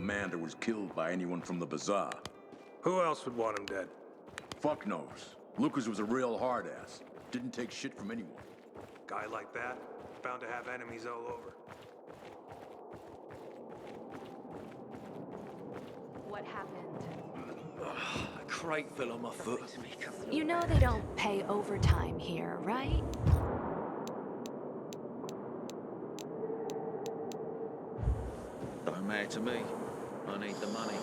commander was killed by anyone from the bazaar. Who else would want him dead? Fuck knows. Lucas was a real hard-ass. Didn't take shit from anyone. Guy like that, bound to have enemies all over. What happened? A crate fell on my foot. You know they don't pay overtime here, right? Don't matter to me. I need the money.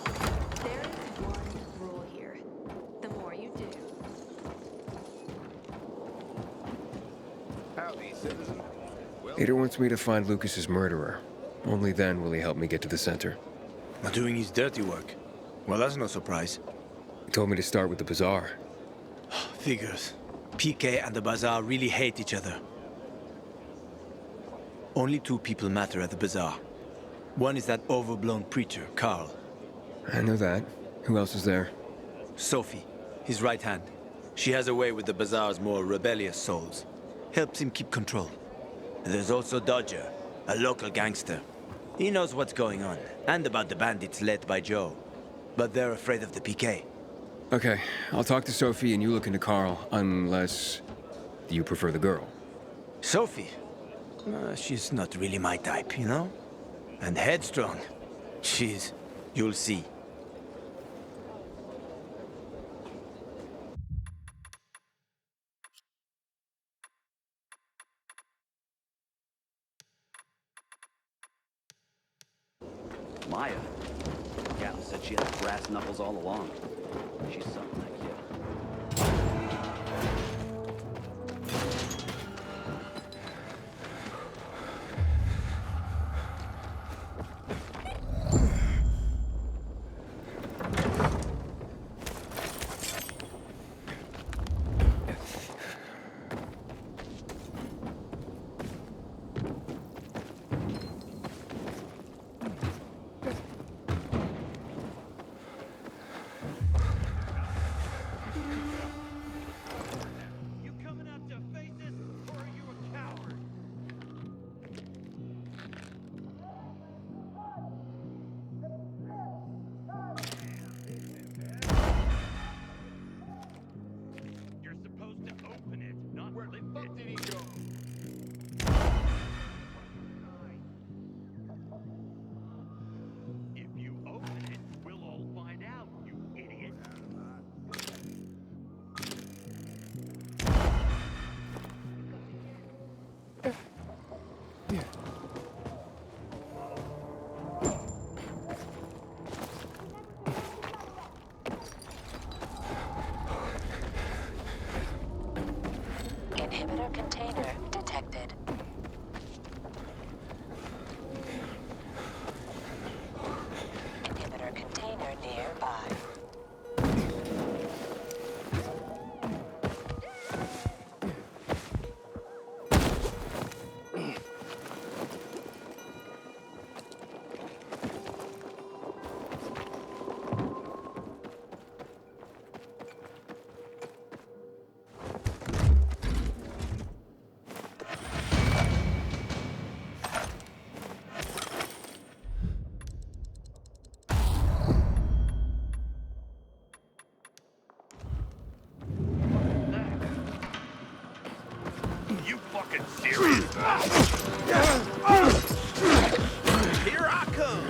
There is one rule here. The more you do. Howdy, citizen. Ader wants me to find Lucas's murderer. Only then will he help me get to the center. Not doing his dirty work. Well, that's no surprise. He told me to start with the bazaar. Figures. PK and the bazaar really hate each other. Only two people matter at the bazaar. One is that overblown preacher, Carl. I know that. Who else is there? Sophie, his right hand. She has a way with the bazaar's more rebellious souls. Helps him keep control. And there's also Dodger, a local gangster. He knows what's going on, and about the bandits led by Joe. But they're afraid of the PK. Okay, I'll talk to Sophie and you look into Carl, unless you prefer the girl. Sophie? She's not really my type, you know? And headstrong. You'll see. Maya. Captain said she had brass knuckles all along. She's something like you. Inhibitor container detected. Inhibitor container nearby. Here I come!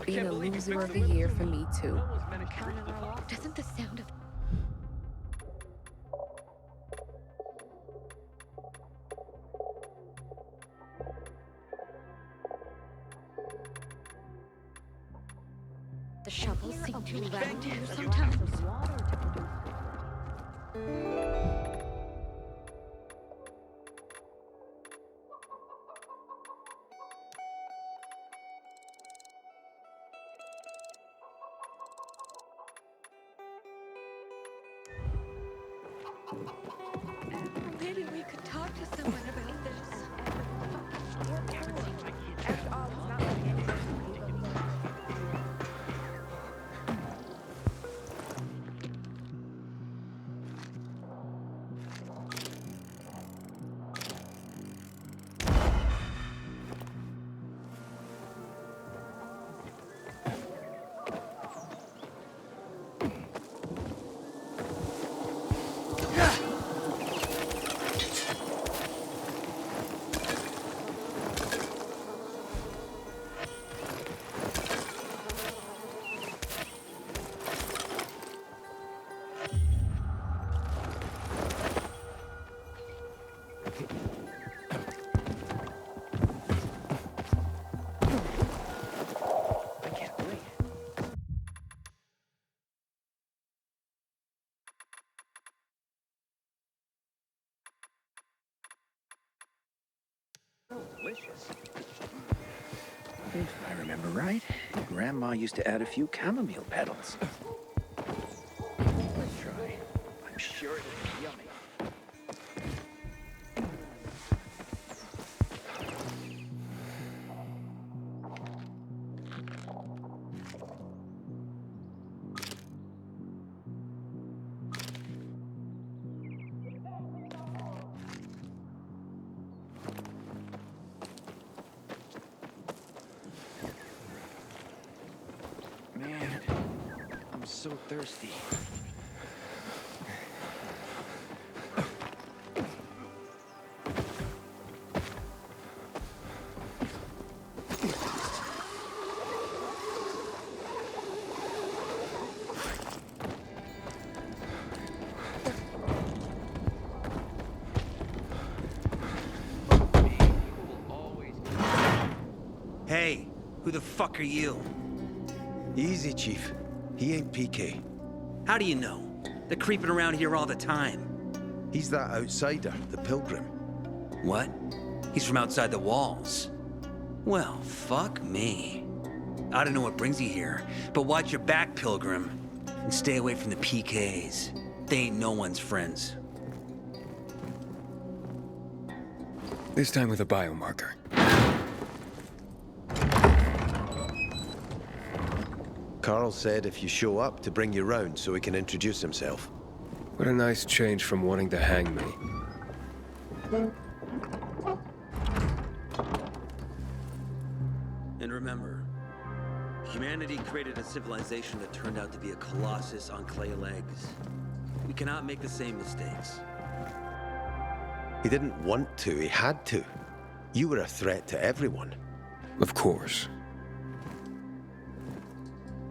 Being a loser of the year for me, too. Doesn't the sound of... The shovels seem too loud here sometimes. Maybe we could talk to someone about this. Delicious. If I remember right, Grandma used to add a few chamomile petals. Let's try. I'm sure it'll be yummy. Man, I'm so thirsty. Hey, who the fuck are you? Easy, Chief. He ain't PK. How do you know? They're creeping around here all the time. He's that outsider, the Pilgrim. What? He's from outside the walls. Well, fuck me. I don't know what brings you here, but watch your back, Pilgrim. And stay away from the PKs. They ain't no one's friends. This time with a biomarker. Carl said if you show up to bring you round so he can introduce himself. What a nice change from wanting to hang me. And remember, humanity created a civilization that turned out to be a colossus on clay legs. We cannot make the same mistakes. He didn't want to, he had to. You were a threat to everyone. Of course.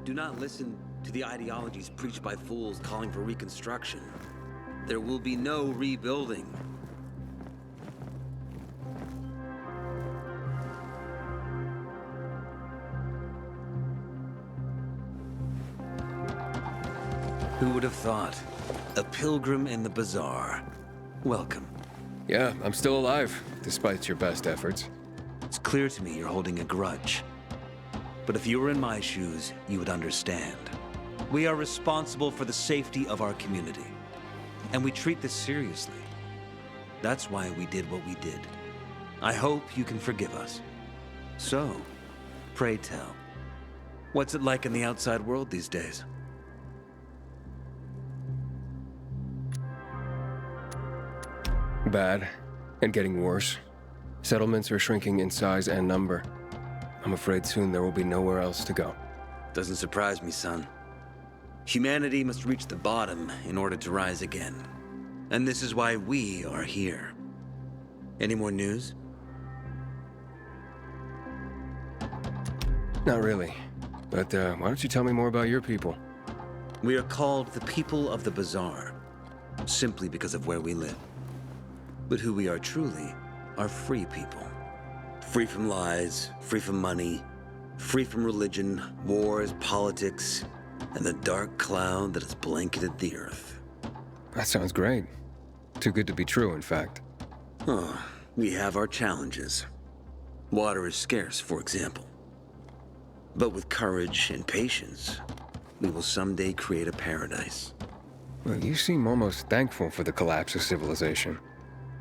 Do not listen to the ideologies preached by fools calling for reconstruction. There will be no rebuilding. Who would have thought? A pilgrim in the bazaar. Welcome. Yeah, I'm still alive, despite your best efforts. It's clear to me you're holding a grudge. But if you were in my shoes, you would understand. We are responsible for the safety of our community. And we treat this seriously. That's why we did what we did. I hope you can forgive us. So, pray tell, what's it like in the outside world these days? Bad, and getting worse. Settlements are shrinking in size and number. I'm afraid soon there will be nowhere else to go. Doesn't surprise me, son. Humanity must reach the bottom in order to rise again. And this is why we are here. Any more news? Not really. But why don't you tell me more about your people? We are called the people of the bazaar, simply because of where we live. But who we are truly are free people. Free from lies, free from money, free from religion, wars, politics, and the dark cloud that has blanketed the earth. That sounds great. Too good to be true, in fact. Oh, we have our challenges. Water is scarce, for example. But with courage and patience, we will someday create a paradise. Well, you seem almost thankful for the collapse of civilization.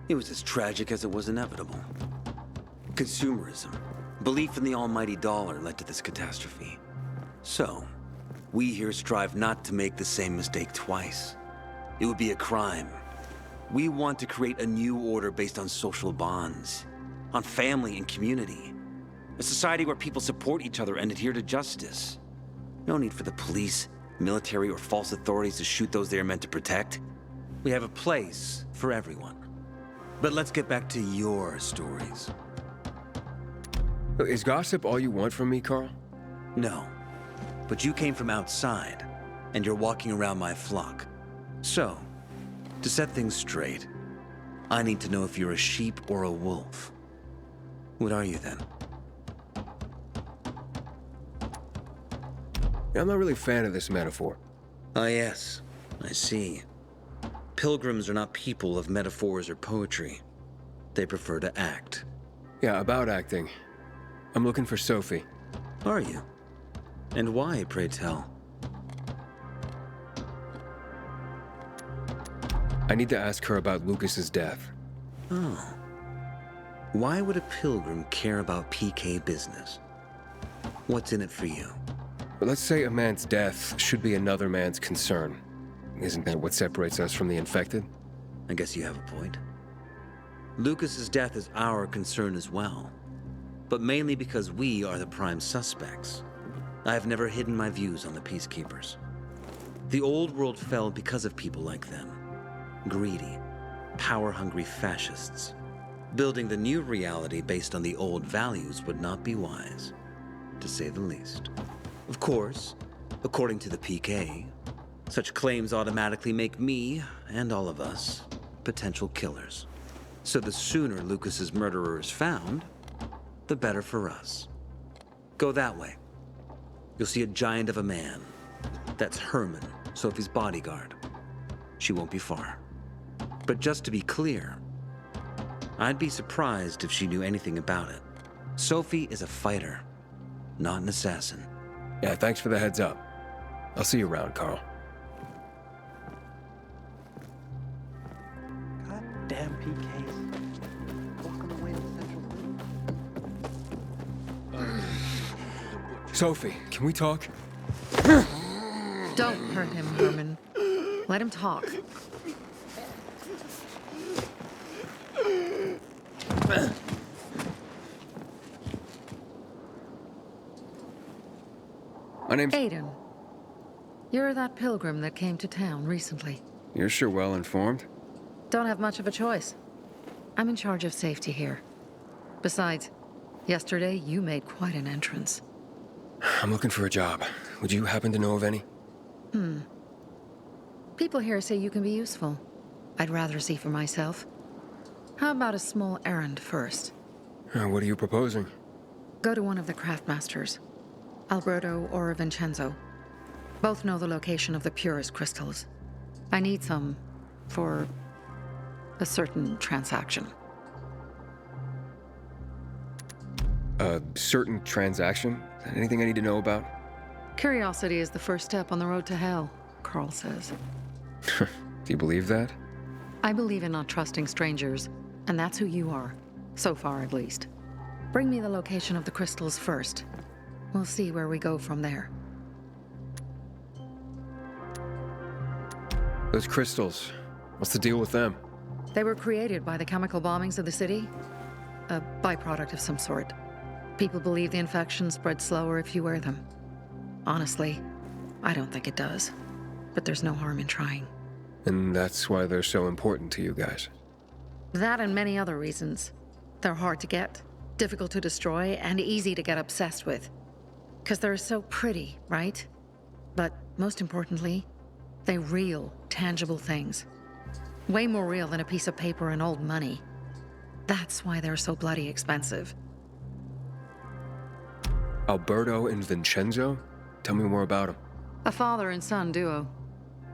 It was as tragic as it was inevitable. Consumerism, belief in the almighty dollar led to this catastrophe. So, we here strive not to make the same mistake twice. It would be a crime. We want to create a new order based on social bonds, on family and community. A society where people support each other and adhere to justice. No need for the police, military, or false authorities to shoot those they are meant to protect. We have a place for everyone. But let's get back to your stories. Is gossip all you want from me, Carl? No. But you came from outside, and you're walking around my flock. So, to set things straight, I need to know if you're a sheep or a wolf. What are you then? I'm not really a fan of this metaphor. Ah, yes. I see. Pilgrims are not people of metaphors or poetry. They prefer to act. Yeah, about acting. I'm looking for Sophie. Are you? And why, pray tell? I need to ask her about Lucas's death. Oh. Why would a pilgrim care about PK business? What's in it for you? But let's say a man's death should be another man's concern. Isn't that what separates us from the infected? I guess you have a point. Lucas's death is our concern as well. But mainly because we are the prime suspects. I have never hidden my views on the Peacekeepers. The old world fell because of people like them. Greedy, power-hungry fascists. Building the new reality based on the old values would not be wise, to say the least. Of course, according to the PK, such claims automatically make me, and all of us, potential killers. So the sooner Lucas's murderer is found, the better for us. Go that way. You'll see a giant of a man. That's Herman, Sophie's bodyguard. She won't be far. But just to be clear, I'd be surprised if she knew anything about it. Sophie is a fighter, not an assassin. Yeah, thanks for the heads up. I'll see you around, Carl. Goddamn PKs. Walking away to Central. Sophie, can we talk? Don't hurt him, Herman. Let him talk. name's... Aiden. You're that pilgrim that came to town recently. You're sure well informed. Don't have much of a choice. I'm in charge of safety here. Besides, yesterday you made quite an entrance. I'm looking for a job. Would you happen to know of any? People here say you can be useful. I'd rather see for myself. How about a small errand first? What are you proposing? Go to one of the craftmasters, Alberto or Vincenzo. Both know the location of the purest crystals. I need some for a certain transaction. A certain transaction? Anything I need to know about? Curiosity is the first step on the road to hell, Carl says. Do you believe that? I believe in not trusting strangers, and that's who you are. So far, at least. Bring me the location of the crystals first. We'll see where we go from there. Those crystals. What's the deal with them? They were created by the chemical bombings of the city. A byproduct of some sort. People believe the infection spreads slower if you wear them. Honestly, I don't think it does. But there's no harm in trying. And that's why they're so important to you guys. That and many other reasons. They're hard to get, difficult to destroy, and easy to get obsessed with. Because they're so pretty, right? But most importantly, they're real, tangible things. Way more real than a piece of paper and old money. That's why they're so bloody expensive. Alberto and Vincenzo? Tell me more about them. A father and son duo.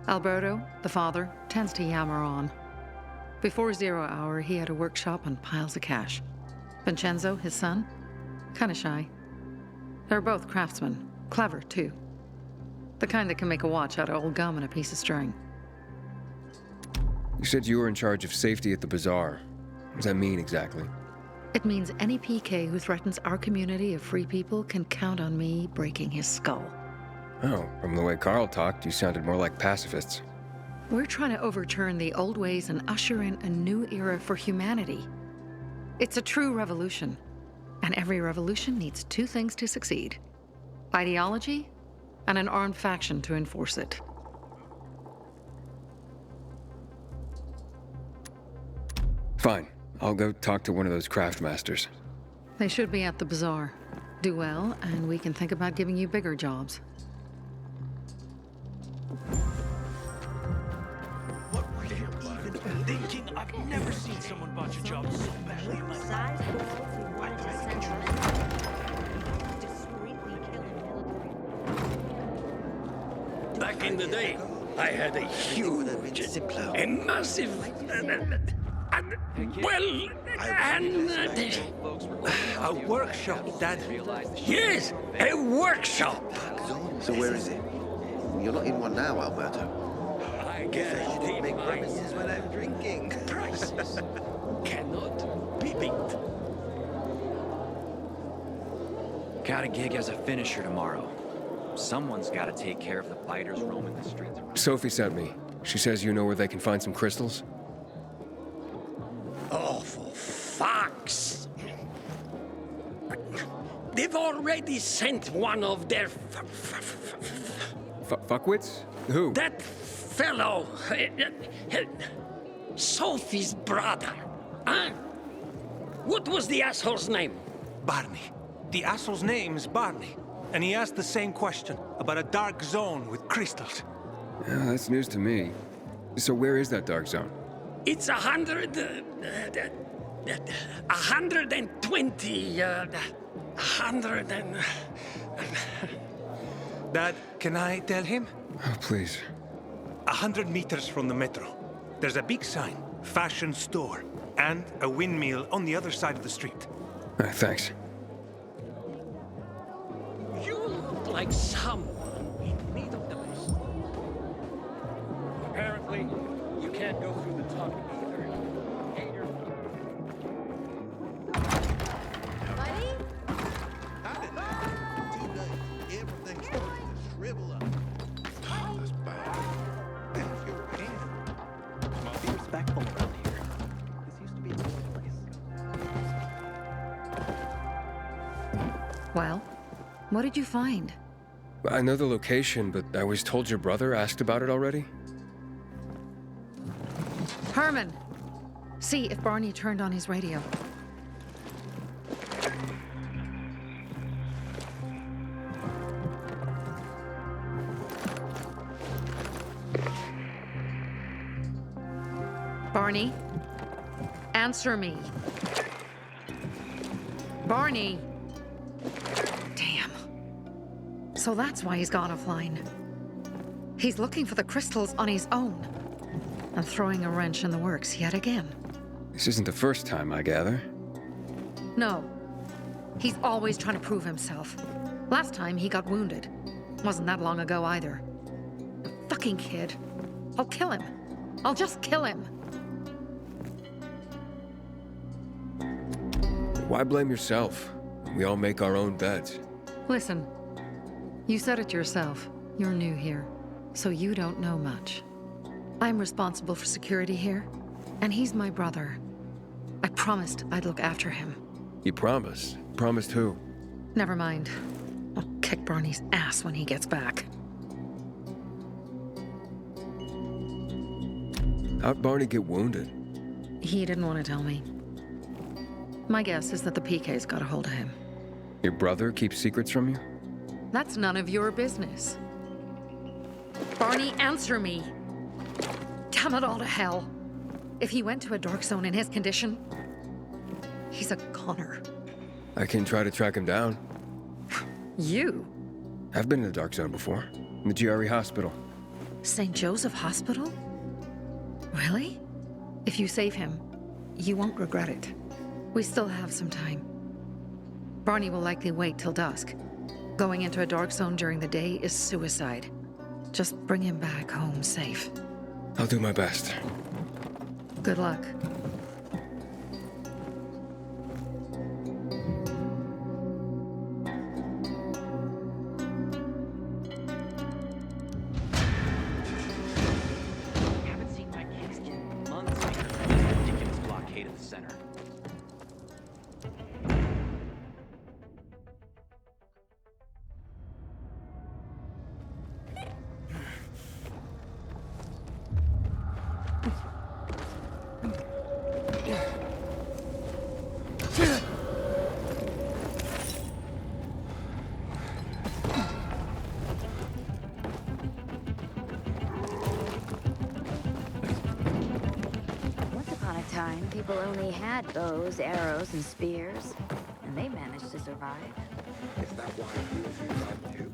Alberto, the father, tends to yammer on. Before 0 hour, he had a workshop and piles of cash. Vincenzo, his son, kinda shy. They're both craftsmen, clever too. The kind that can make a watch out of old gum and a piece of string. You said you were in charge of safety at the bazaar. What does that mean exactly? It means any PK who threatens our community of free people can count on me breaking his skull. Oh, from the way Carl talked, you sounded more like pacifists. We're trying to overturn the old ways and usher in a new era for humanity. It's a true revolution. And every revolution needs two things to succeed: ideology and an armed faction to enforce it. Fine. I'll go talk to one of those craftmasters. They should be at the bazaar. Do well, and we can think about giving you bigger jobs. What were you even thinking? I've never seen someone botch a job so badly in my life. Back in the day, I had a huge, a massive, A workshop, Dad. yes, a workshop. So where is it? You're not in one now, Alberto. I guarantee Make my promises without drinking. prices cannot be beat. Got a gig as a finisher tomorrow. Someone's got to take care of the biters roaming the streets around. Sophie sent me. She says you know where they can find some crystals? Oh, for fuck's... They've already sent one of their... Fuckwits? Who? That fellow... Sophie's brother. Huh? What was the asshole's name? Barney. The asshole's name's Barney. And he asked the same question about a dark zone with crystals. Yeah, that's news to me. So where is that dark zone? It's 120... 100 and... Dad, can I tell him? Oh, please. 100 meters from the metro. There's a big sign, fashion store, and a windmill on the other side of the street. Thanks. You look like someone in need of the best. Apparently, you can't go through the tunnel either. Everything's starting to shrivel up. That's bad. And if you're a can. Be respectful around here. This used to be a cool place. Well, what did you find? I know the location, but I was told your brother asked about it already. Herman! See if Barney turned on his radio. Barney? Answer me. Barney! Damn. So that's why he's gone offline. He's looking for the crystals on his own. And throwing a wrench in the works yet again. This isn't the first time, I gather. No. He's always trying to prove himself. Last time he got wounded. Wasn't that long ago either. The fucking kid. I'll kill him. I'll just kill him. Why blame yourself? We all make our own beds. Listen. You said it yourself. You're new here. So you don't know much. I'm responsible for security here. And he's my brother. I promised I'd look after him. You promised? Promised who? Never mind. I'll kick Barney's ass when he gets back. How'd Barney get wounded? He didn't want to tell me. My guess is that the PK's got a hold of him. Your brother keeps secrets from you? That's none of your business. Barney, answer me! Damn it all to hell! If he went to a dark zone in his condition, he's a goner. I can try to track him down. You? I've been in the dark zone before. In the GRE hospital. St. Joseph Hospital? Really? If you save him, you won't regret it. We still have some time. Barney will likely wait till dusk. Going into a dark zone during the day is suicide. Just bring him back home safe. I'll do my best. Good luck. Haven't seen my kids in months because of this ridiculous blockade of the center. Once upon a time, people only had bows, arrows, and spears, and they managed to survive. Is that why you survived too?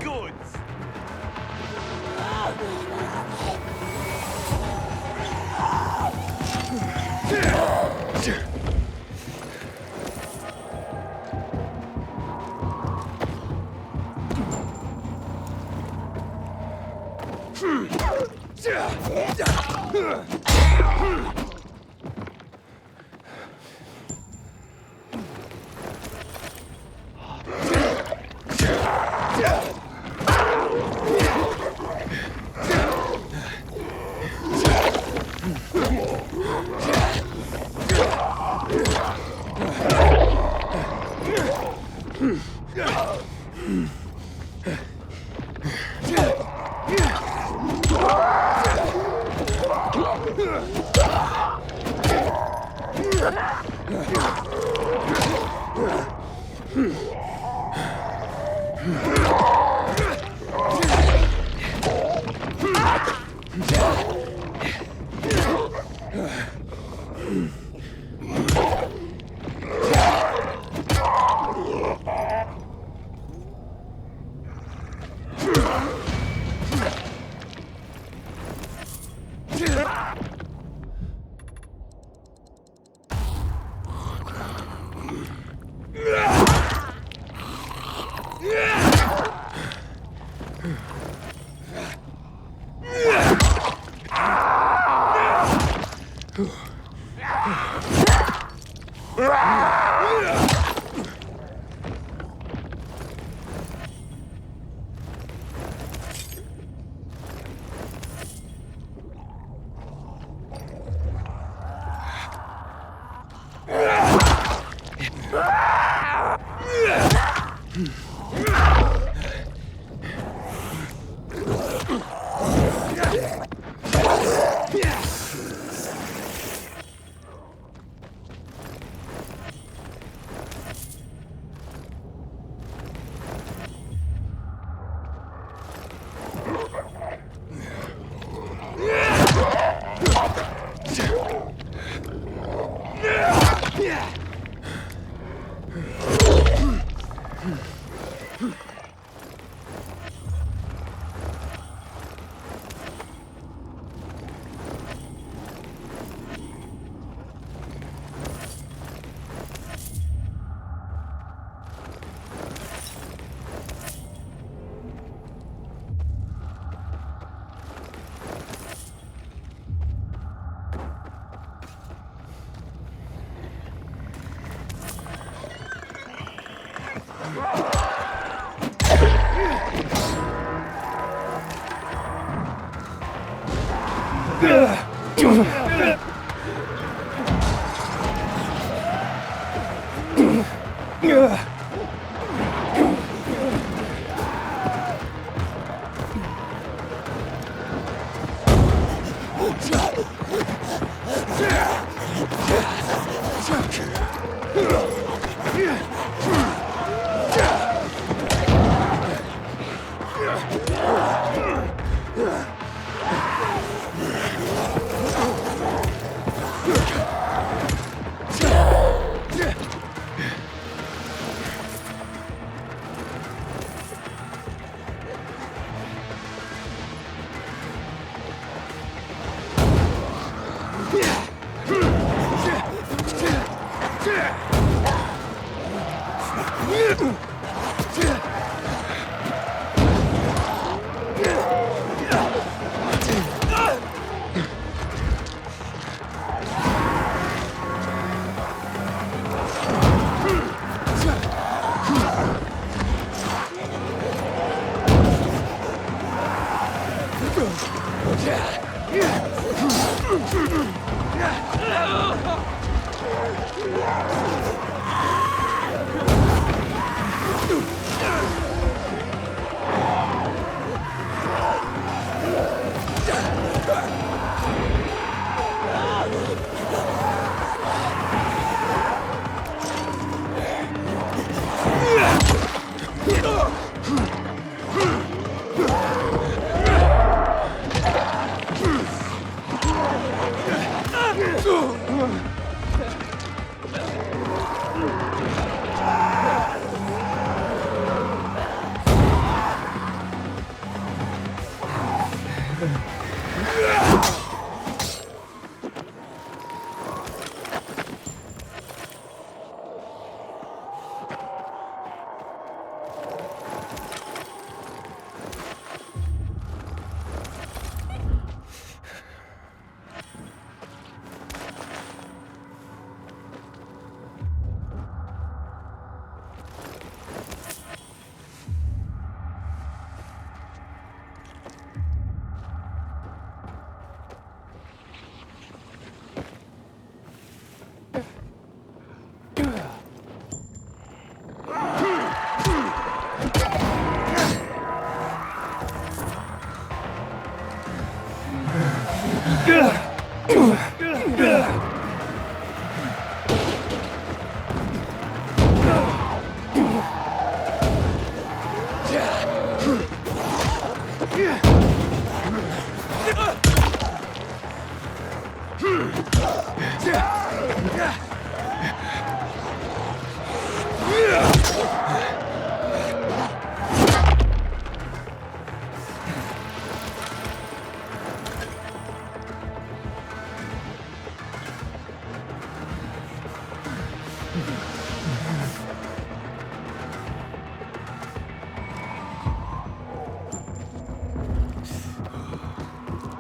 goods!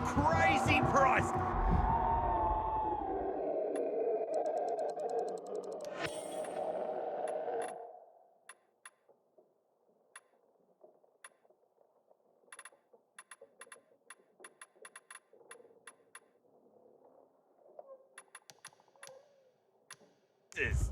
Crazy price! This.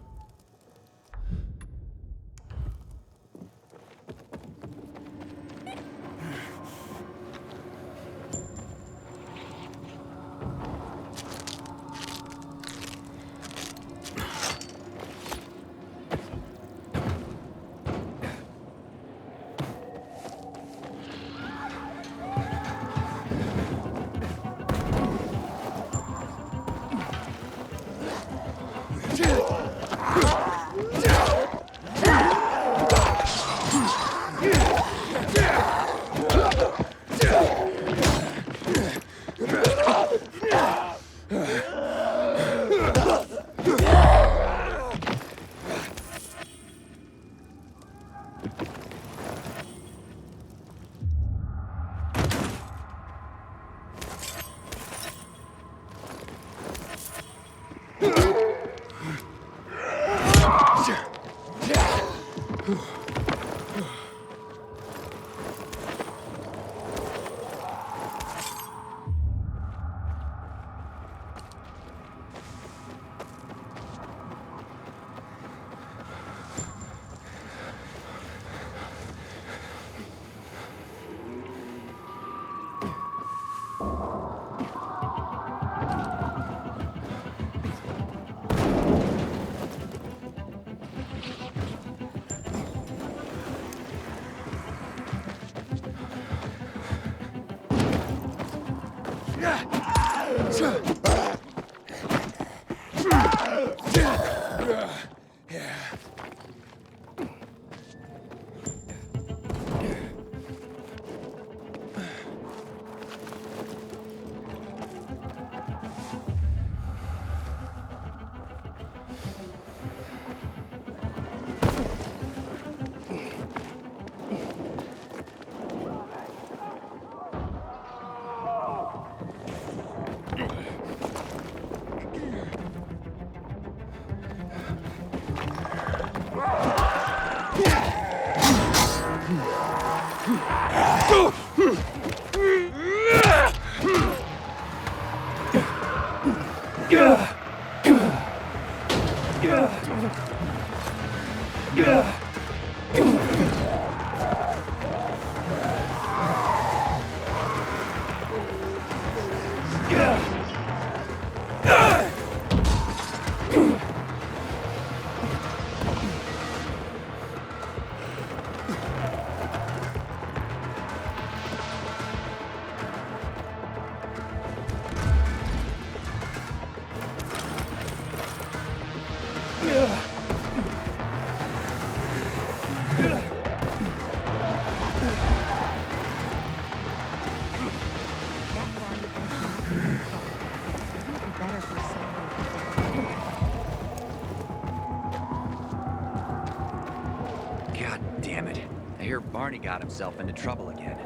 God damn it. I hear Barney got himself into trouble again.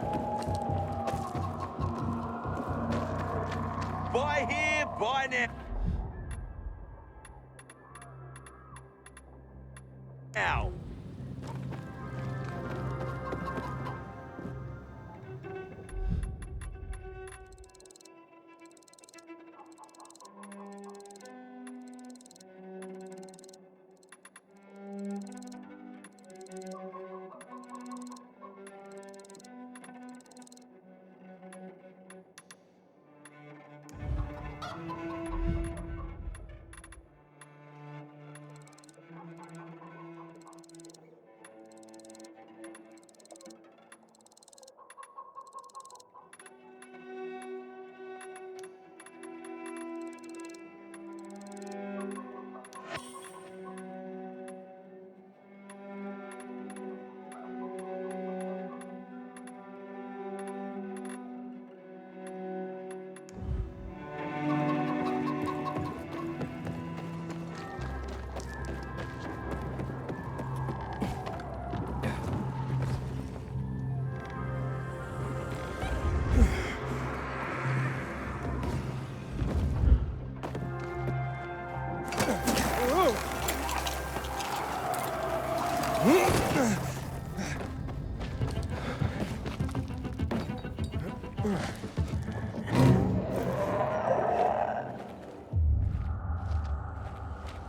Buy here, buy now. Now.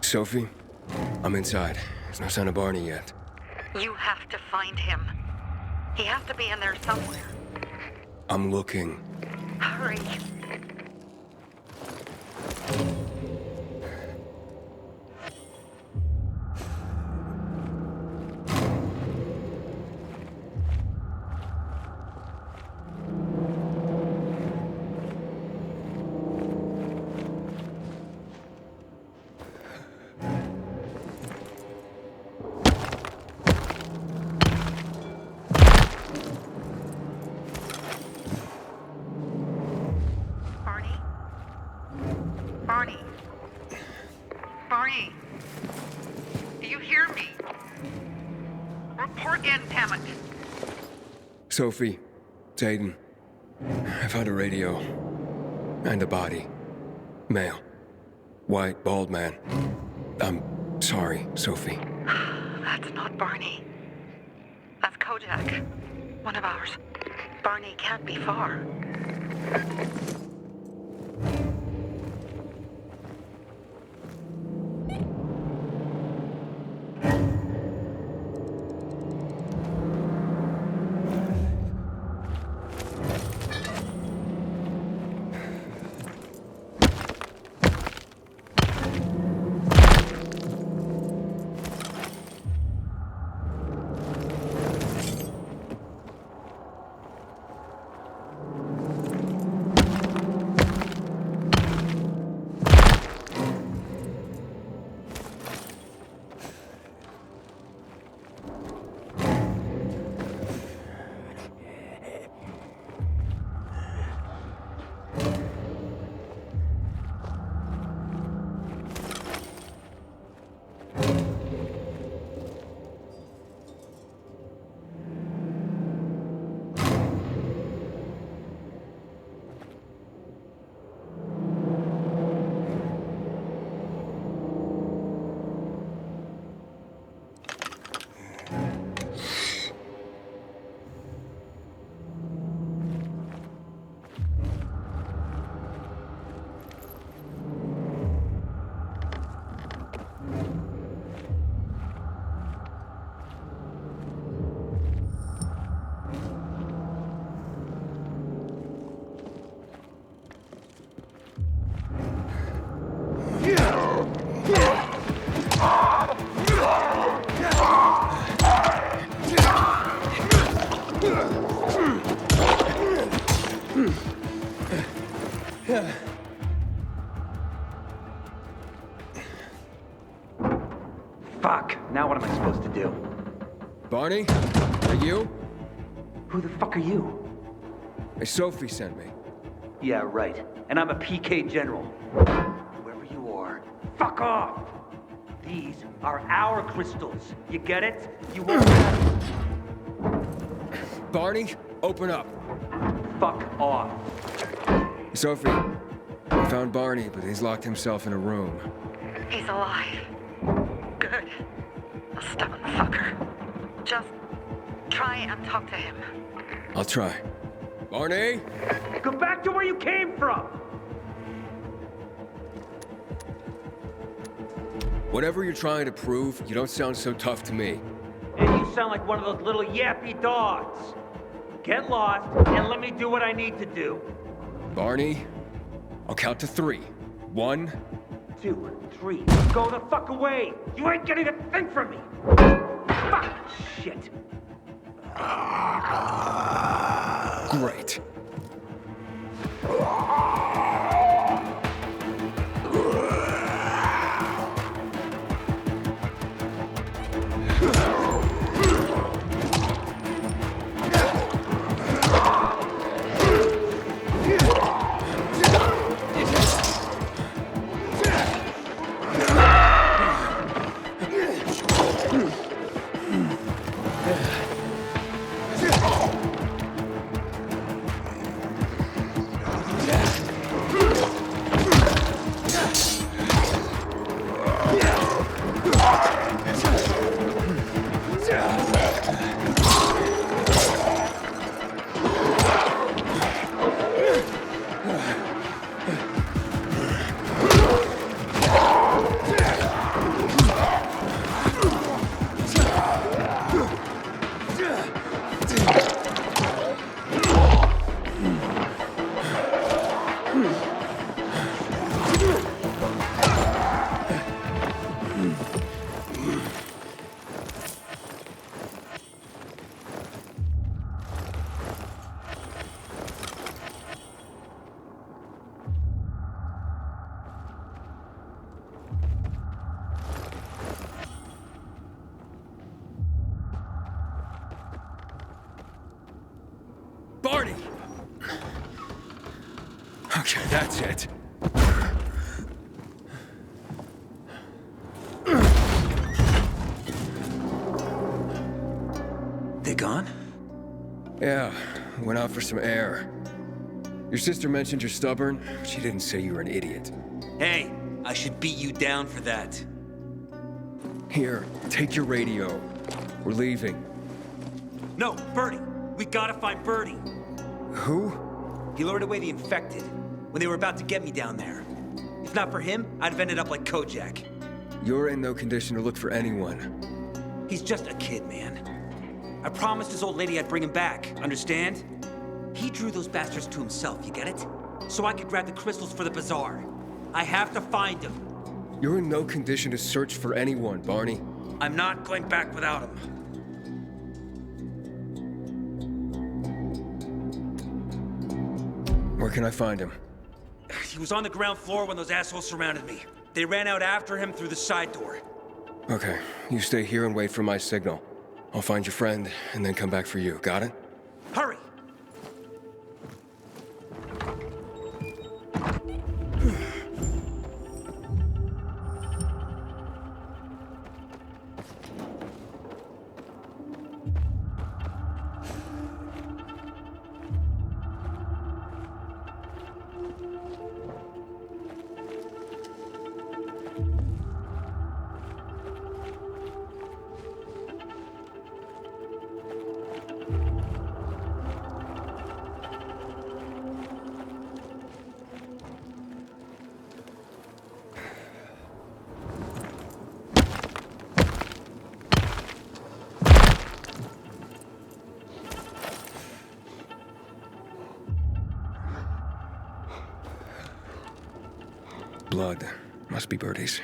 Sophie, I'm inside. There's no sign of Barney yet. You have to find him. He has to be in there somewhere. I'm looking. Hurry. Barney, do you hear me? Report in, damn it. Sophie, it's Aiden. I found a radio. And a body. Male. White, bald man. I'm sorry, Sophie. That's not Barney. That's Kojak. One of ours. Barney can't be far. Fuck, now what am I supposed to do? Barney? Are you? Who the fuck are you? Hey, Sophie sent me. Yeah, right. And I'm a PK general. Whoever you are, fuck off! These are our crystals. You get it? You won't have... Barney, open up. Fuck off. Sophie, I found Barney, but he's locked himself in a room. He's alive. Good. A stubborn fucker. Just try and talk to him. I'll try. Barney? Go back to where you came from! Whatever you're trying to prove, you don't sound so tough to me. And you sound like one of those little yappy dogs. Get lost, and let me do what I need to do. Barney, I'll count to 3. 1, 2, 3. Go the fuck away! You ain't getting a thing from me! Fuck! Shit. Great. Okay, that's it. They gone? Yeah, went out for some air. Your sister mentioned you're stubborn. She didn't say you were an idiot. Hey, I should beat you down for that. Here, take your radio. We're leaving. No, Bertie! We gotta find Bertie! Who? He lured away the infected when they were about to get me down there. If not for him, I'd have ended up like Kojak. You're in no condition to look for anyone. He's just a kid, man. I promised his old lady I'd bring him back, understand? He drew those bastards to himself, you get it? So I could grab the crystals for the bazaar. I have to find him. You're in no condition to search for anyone, Barney. I'm not going back without him. Where can I find him? He was on the ground floor when those assholes surrounded me. They ran out after him through the side door. Okay, you stay here and wait for my signal. I'll find your friend and then come back for you. Got it? Hurry! Blood. Must be Bertie's.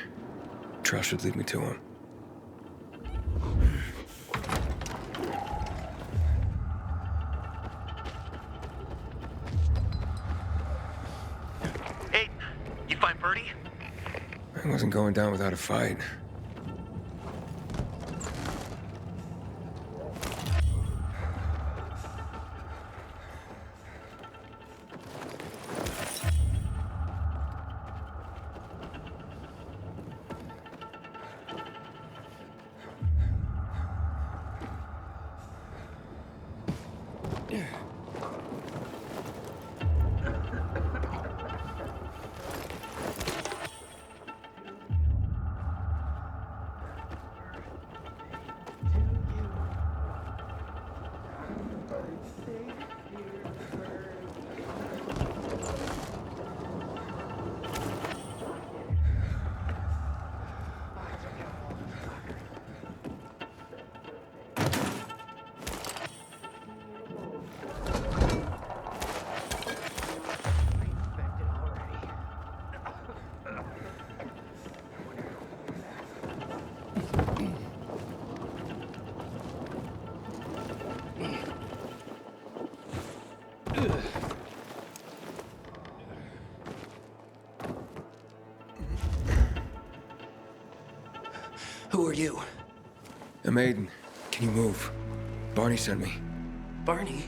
Trust should lead me to him. Hey, you find Bertie? I wasn't going down without a fight. Who are you? A maiden. Can you move? Barney sent me. Barney?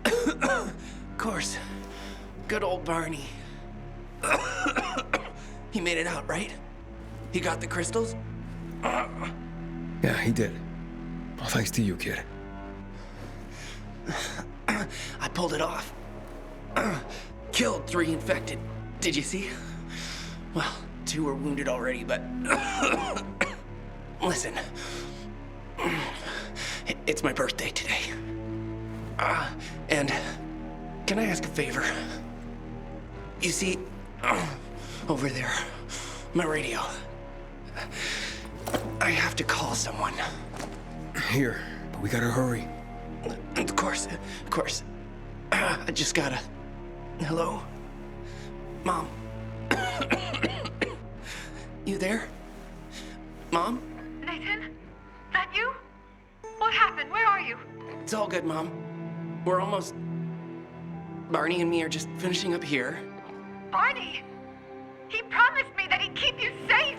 Of course. Good old Barney. He made it out, right? He got the crystals? Yeah, he did. All thanks to you, kid. I pulled it off. Killed 3 infected. Did you see? Well, 2 were wounded already, but... Listen. It's my birthday today. And can I ask a favor? You see, over there, my radio. I have to call someone. Here, but we gotta hurry. Of course. I just gotta... Hello? Mom? You there? Mom? Nathan? That you? What happened? Where are you? It's all good, Mom. We're almost... Barney and me are just finishing up here. Barney! He promised me that he'd keep you safe!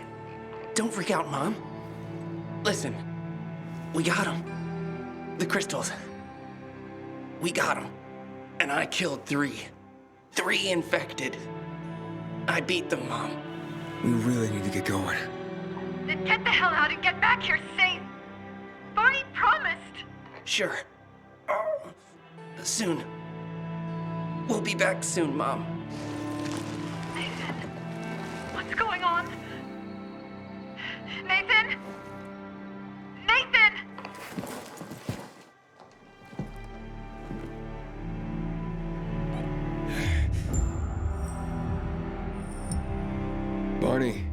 Don't freak out, Mom. Listen, we got him. The crystals. We got them. and I killed 3. 3 infected. I beat them, Mom. We really need to get going. Then get the hell out and get back here safe. Barney promised. Sure. Soon. We'll be back soon, Mom. Nathan, what's going on? Nathan? Nathan! Barney,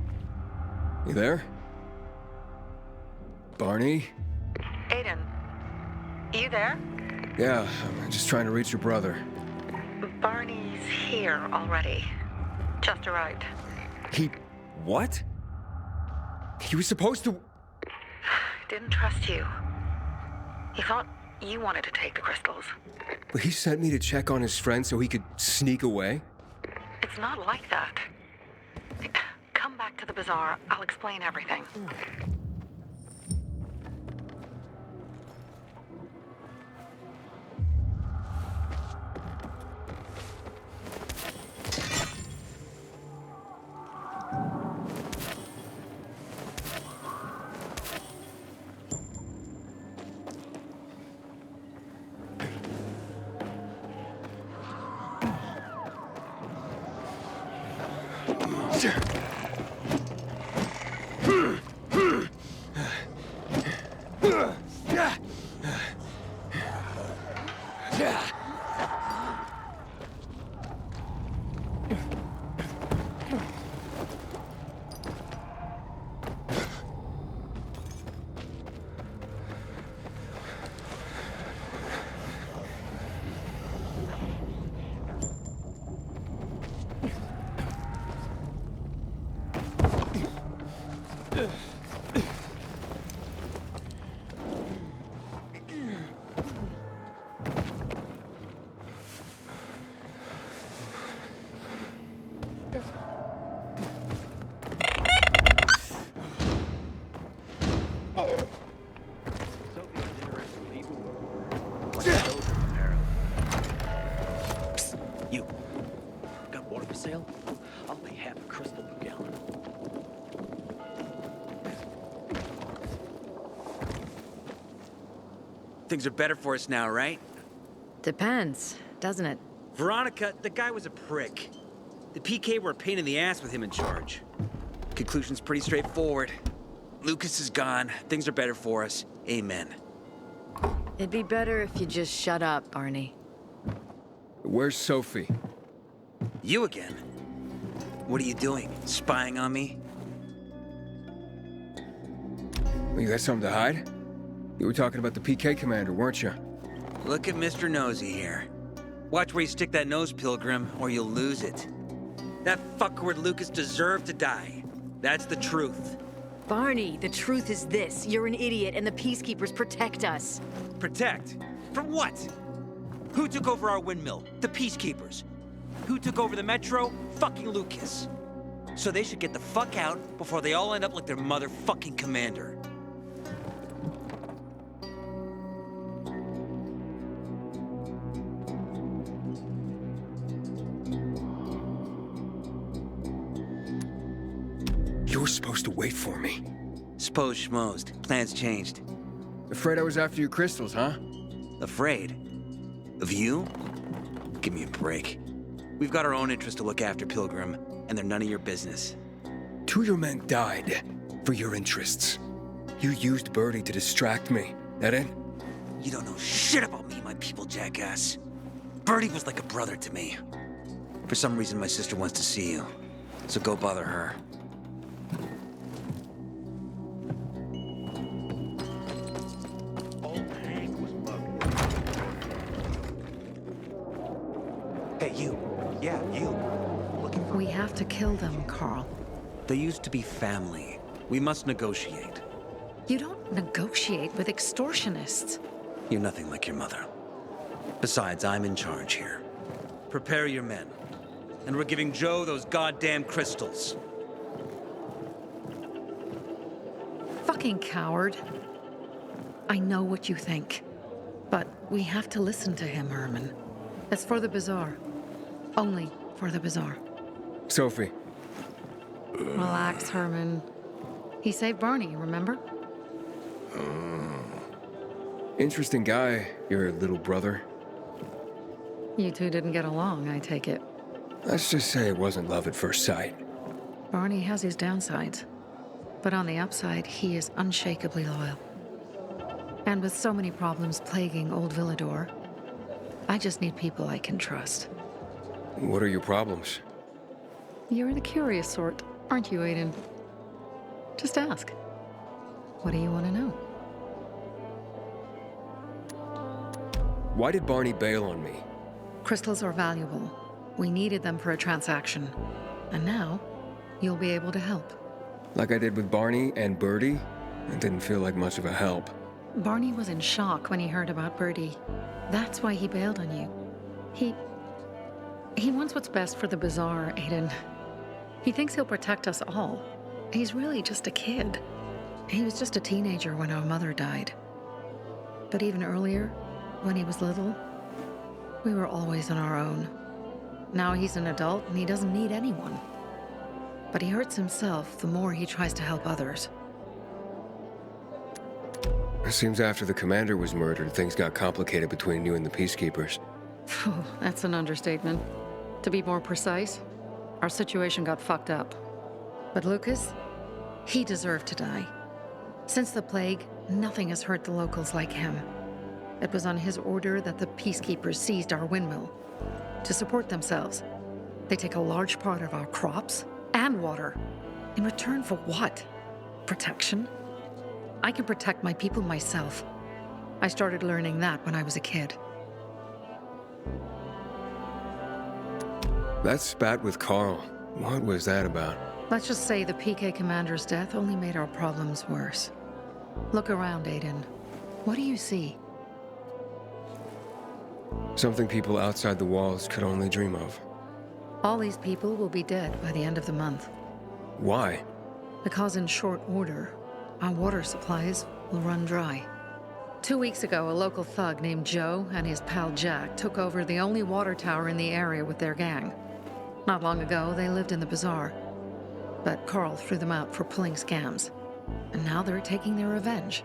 you there? Barney? Aiden, you there? Yeah, I'm just trying to reach your brother. Barney's here already. Just arrived. He... what? He was supposed to... Didn't trust you. He thought you wanted to take the crystals. But he sent me to check on his friend so he could sneak away? It's not like that. Come back to the bazaar. I'll explain everything. I'll pay half a crystal per gallon. Things are better for us now, right? Depends, doesn't it? Veronica, the guy was a prick. The PK were a pain in the ass with him in charge. Conclusion's pretty straightforward. Lucas is gone. Things are better for us. Amen. It'd be better if you just shut up, Barney. Where's Sophie? You again? What are you doing? Spying on me? You got something to hide? You were talking about the PK commander, weren't you? Look at Mr. Nosy here. Watch where you stick that nose, Pilgrim, or you'll lose it. That fuckward Lucas deserved to die. That's the truth. Barney, the truth is this. You're an idiot, and the Peacekeepers protect us. Protect? From what? Who took over our windmill? The Peacekeepers. Who took over the Metro? Fucking Lucas. So they should get the fuck out before they all end up like their motherfucking commander. You were supposed to wait for me. Suppose schmozed. Plans changed. Afraid I was after your crystals, huh? Afraid? Of you? Give me a break. We've got our own interests to look after, Pilgrim, and they're none of your business. 2 of your men died for your interests. You used Birdie to distract me. That it? You don't know shit about me, my people, jackass. Birdie was like a brother to me. For some reason, my sister wants to see you, so go bother her. Hey, you. Yeah, you. We have to kill them, Carl. They used to be family. We must negotiate. You don't negotiate with extortionists. You're nothing like your mother. Besides, I'm in charge here. Prepare your men. And we're giving Joe those goddamn crystals. Fucking coward. I know what you think. But we have to listen to him, Herman. It's for the bazaar. Only for the bazaar. Sophie. Relax, Herman. He saved Barney, remember? Interesting guy, your little brother. You two didn't get along, I take it. Let's just say it wasn't love at first sight. Barney has his downsides. But on the upside, he is unshakably loyal. And with so many problems plaguing old Villador, I just need people I can trust. What are your problems? You're the curious sort, aren't you, Aiden? Just ask. What do you want to know? Why did Barney bail on me? Crystals are valuable. We needed them for a transaction. And now, you'll be able to help. Like I did with Barney and Birdie? It didn't feel like much of a help. Barney was in shock when he heard about Birdie. That's why he bailed on you. He wants what's best for the bazaar, Aiden. He thinks he'll protect us all. He's really just a kid. He was just a teenager when our mother died. But even earlier, when he was little, we were always on our own. Now he's an adult and he doesn't need anyone. But he hurts himself the more he tries to help others. It seems after the commander was murdered, things got complicated between you and the Peacekeepers. That's an understatement. To be more precise, our situation got fucked up. But Lucas, he deserved to die. Since the plague, nothing has hurt the locals like him. It was on his order that the Peacekeepers seized our windmill. To support themselves, they take a large part of our crops and water. In return for what? Protection? I can protect my people myself. I started learning that when I was a kid. That spat with Carl, what was that about? Let's just say the PK commander's death only made our problems worse. Look around, Aiden. What do you see? Something people outside the walls could only dream of. All these people will be dead by the end of the month. Why? Because in short order, our water supplies will run dry. 2 weeks ago, a local thug named Joe and his pal Jack took over the only water tower in the area with their gang. Not long ago, they lived in the bazaar. But Carl threw them out for pulling scams. And now they're taking their revenge.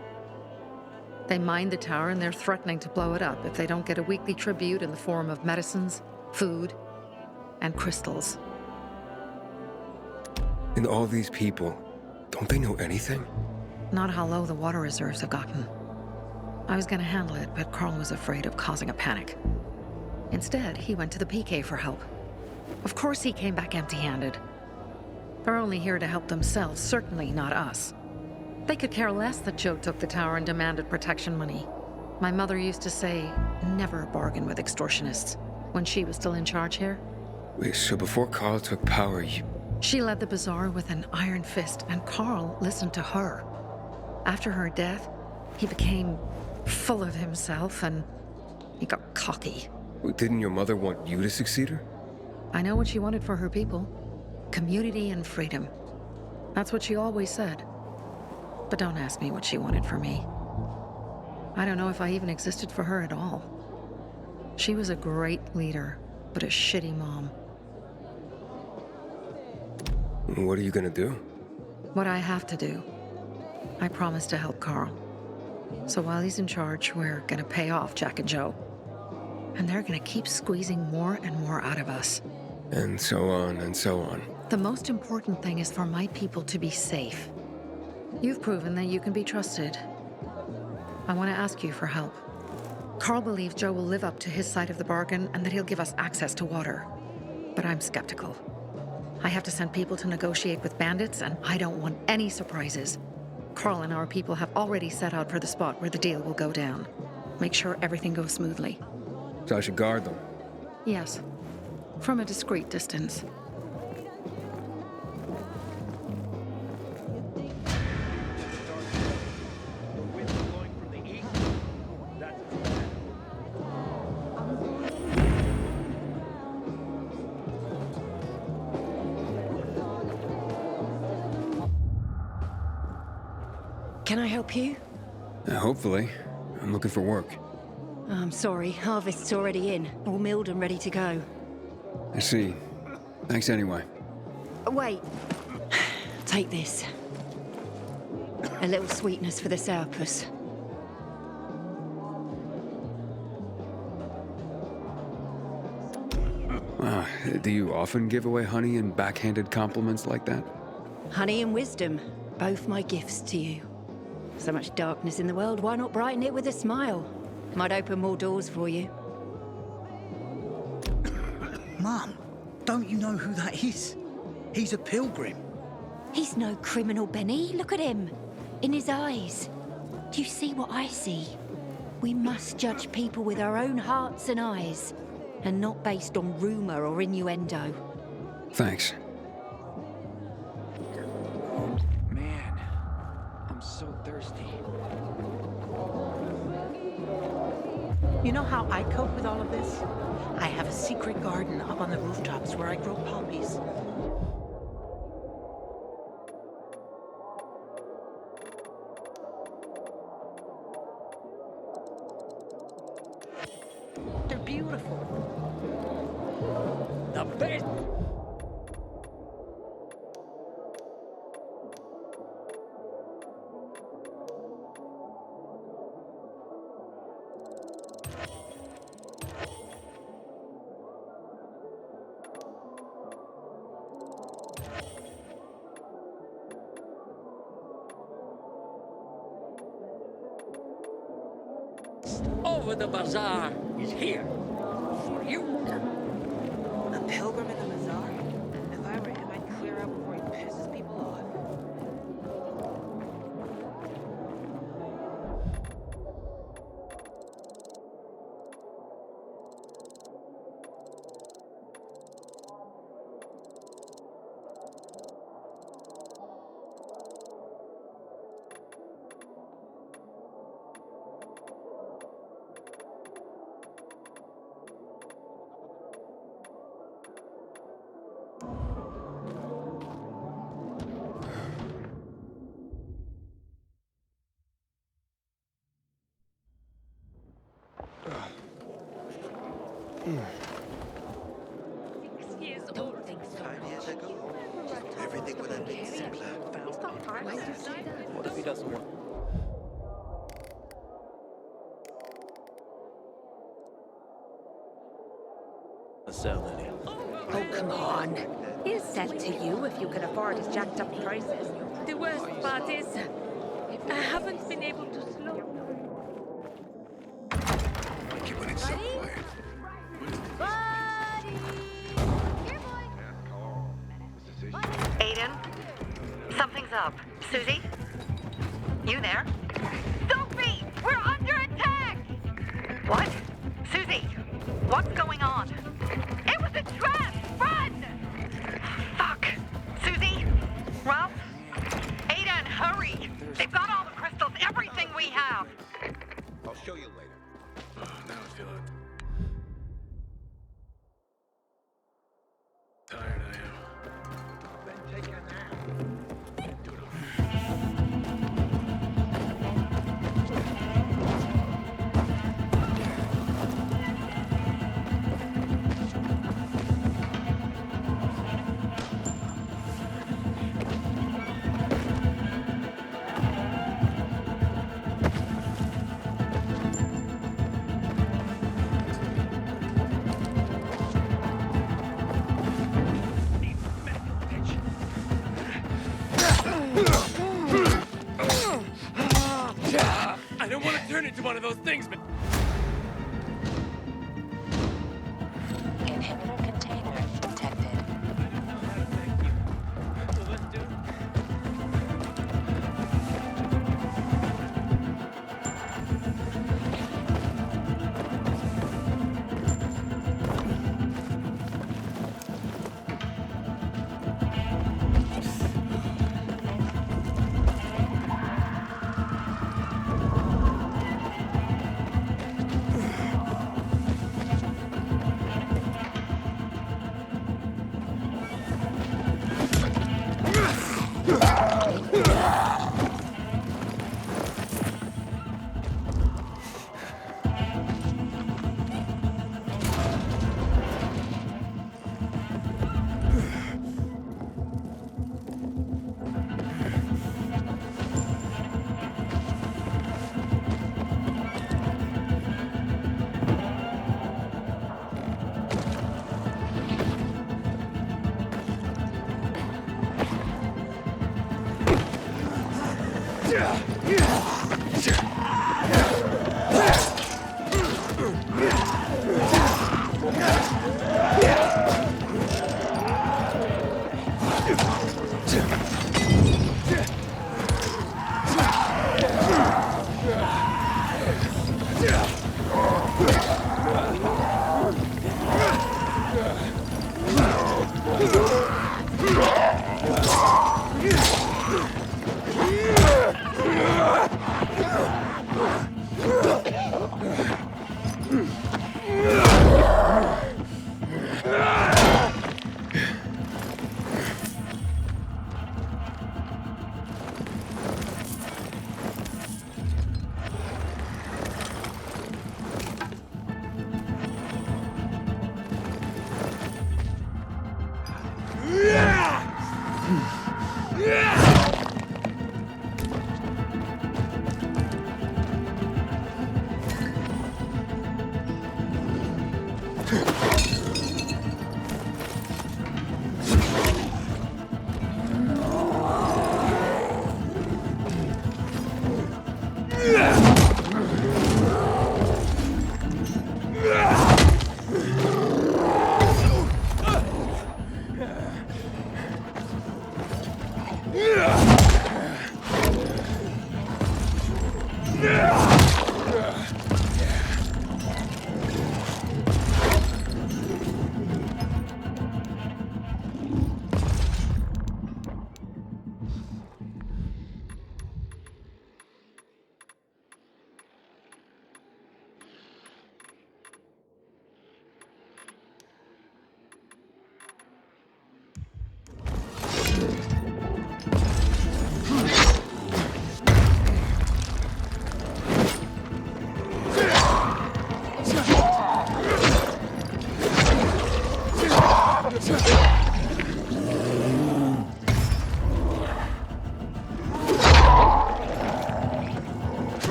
They mined the tower and they're threatening to blow it up if they don't get a weekly tribute in the form of medicines, food, and crystals. And all these people, don't they know anything? Not how low the water reserves have gotten. I was gonna handle it, but Carl was afraid of causing a panic. Instead, he went to the PK for help. Of course he came back empty-handed. They're only here to help themselves, certainly not us. They could care less that Joe took the tower and demanded protection money. My mother used to say, never bargain with extortionists, when she was still in charge here. Wait, so before Carl took power, She led the bazaar with an iron fist, and Carl listened to her. After her death, he became full of himself, and he got cocky. Didn't your mother want you to succeed her? I know what she wanted for her people. Community and freedom. That's what she always said. But don't ask me what she wanted for me. I don't know if I even existed for her at all. She was a great leader, but a shitty mom. What are you gonna do? What I have to do. I promised to help Carl. So while he's in charge, we're gonna pay off Jack and Joe. And they're gonna keep squeezing more and more out of us. And so on and so on. The most important thing is for my people to be safe. You've proven that you can be trusted. I want to ask you for help. Carl believes Joe will live up to his side of the bargain and that he'll give us access to water. But I'm skeptical. I have to send people to negotiate with bandits, and I don't want any surprises. Carl and our people have already set out for the spot where the deal will go down. Make sure everything goes smoothly. So I should guard them? Yes. From a discreet distance. Can I help you? Hopefully. I'm looking for work. I'm sorry, harvest's already in, all milled and ready to go. I see. Thanks anyway. Wait. Take this. A little sweetness for the sourpuss. Do you often give away honey and backhanded compliments like that? Honey and wisdom, both my gifts to you. So much darkness in the world, why not brighten it with a smile? Might open more doors for you. Mum, don't you know who that is? He's a pilgrim. He's no criminal, Benny. Look at him. In his eyes. Do you see what I see? We must judge people with our own hearts and eyes, and not based on rumor or innuendo. Thanks. Man, I'm so thirsty. You know how I cope with all of this? I have a secret garden up on the rooftops where I grow poppies. They're beautiful. The best. Over the bazaar is here for you. A pilgrim in the bazaar? If I were him, I'd clear out before he pisses people off. Everything would have been simpler. What if he doesn't want... Sell any. Oh, come on. He'll sell to you if you can afford his jacked up prices. The worst part is, I haven't been able to slow. When it's so quiet. Aiden, something's up. Susie? You there? Sophie! We're under attack! What? Susie, what's going on? It was a trap! Run! Fuck! Susie? Ralph? Aiden, hurry! They've got all the crystals, everything we have! I'll show you later. Now I feel it. Tired I am. Then take a nap. I don't want to turn into one of those things, but... Inhibitor container detected.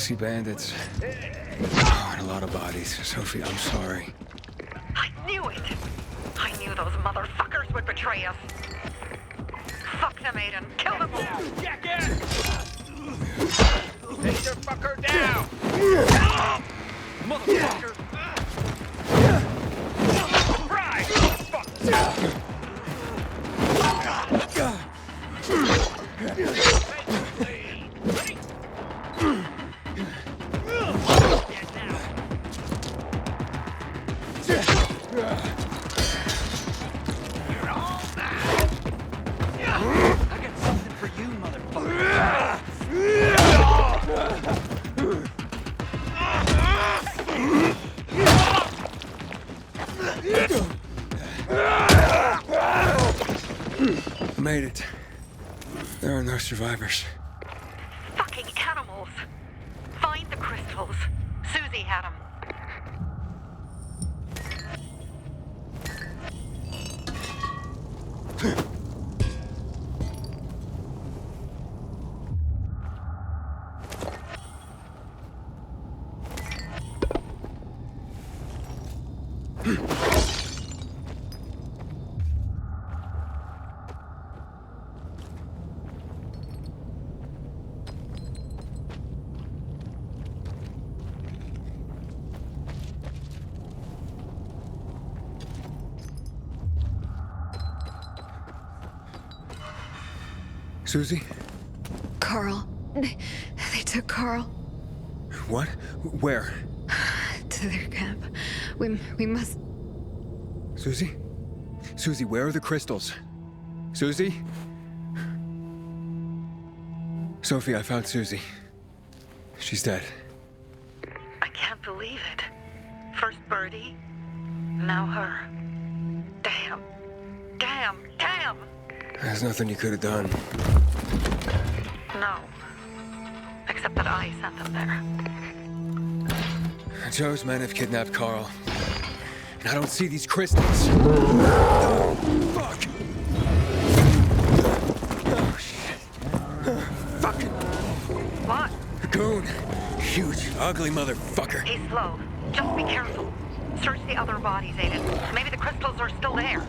See bandits. Oh, and a lot of bodies. Sophie, I'm sorry. I knew it! I knew those motherfuckers would betray us. Fuck them, Aiden. Kill them all! Jackass! Take your fucker down! Motherfucker! Right! Fuck! made it. There are no survivors. Fucking animals. Find the crystals. Susie had them. Susie? Carl. They took Carl What? Where? to their camp. We must... Susie? Susie, where are the crystals? Susie? Sophie, I found Susie. She's dead. I can't believe it. First Birdie, now her. Damn. Damn. Damn! There's nothing you could have done. No. Except that I sent them there. Joe's men have kidnapped Carl. And I don't see these crystals. Oh, fuck! Oh, shit. Fucking... What? Goon. Huge, ugly motherfucker. He's slow. Just be careful. Search the other bodies, Aiden. Maybe the crystals are still there.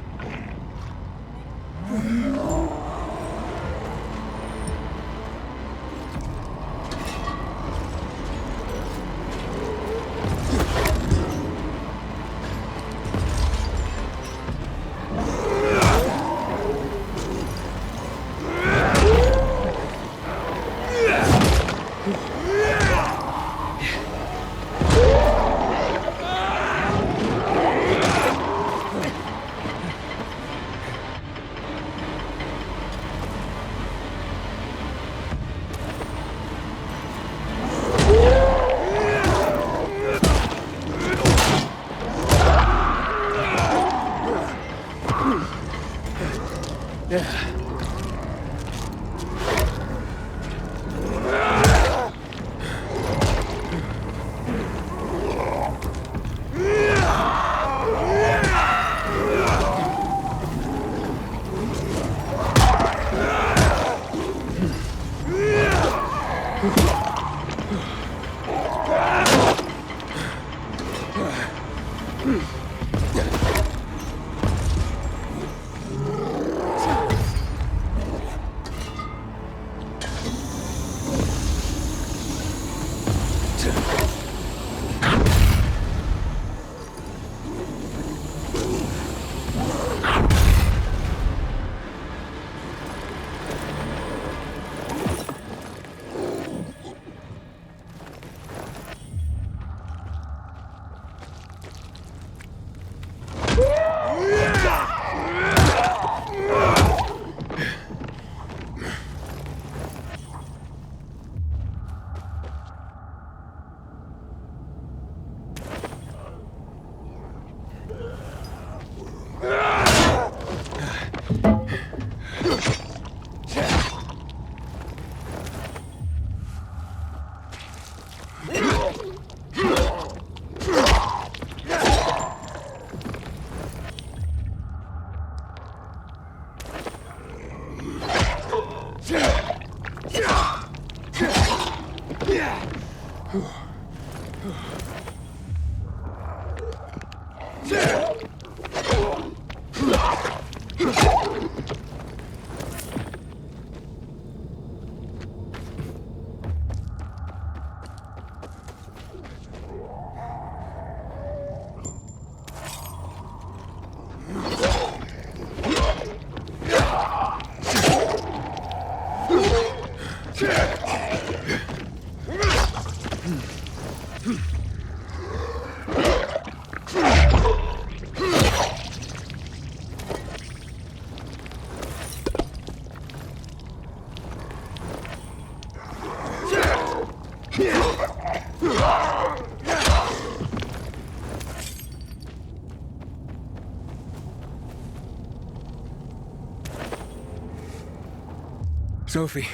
Sophie,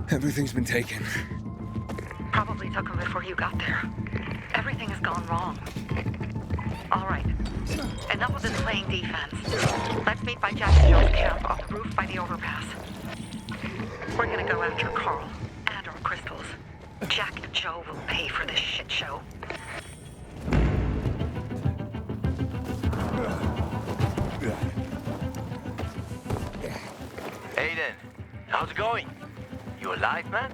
everything's been taken. Probably took him before you got there. Everything has gone wrong. All right. Enough of this playing defense. Let's meet by Jack and Joe's camp on the roof by the overpass. We're gonna go after Carl and our crystals. Jack and Joe will pay for this shit show. Aiden, how's it going? You alive, man?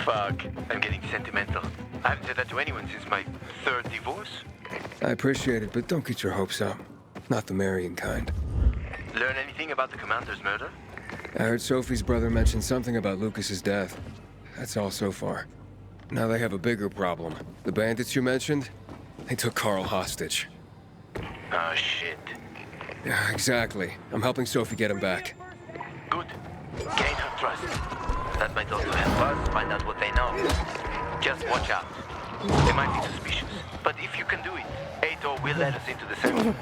Fuck, I'm getting sentimental. I haven't said that to anyone since my third divorce. I appreciate it, but don't get your hopes up. Not the marrying kind. Learn anything about the commander's murder? I heard Sophie's brother mention something about Lucas's death. That's all so far. Now they have a bigger problem. The bandits you mentioned, they took Carl hostage. Oh, shit. Yeah, exactly. I'm helping Sophie get him back. Good. Gain her trust. That might also help us find out what they know. Just watch out. They might be suspicious. But if you can do it, Ato will let us into the cell.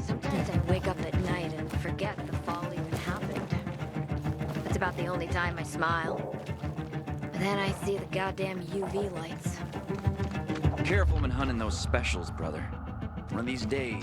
Sometimes I wake up at night and forget the fall even happened. That's about the only time I smile. But then I see the goddamn UV lights. Careful when hunting those specials, brother. One of these days,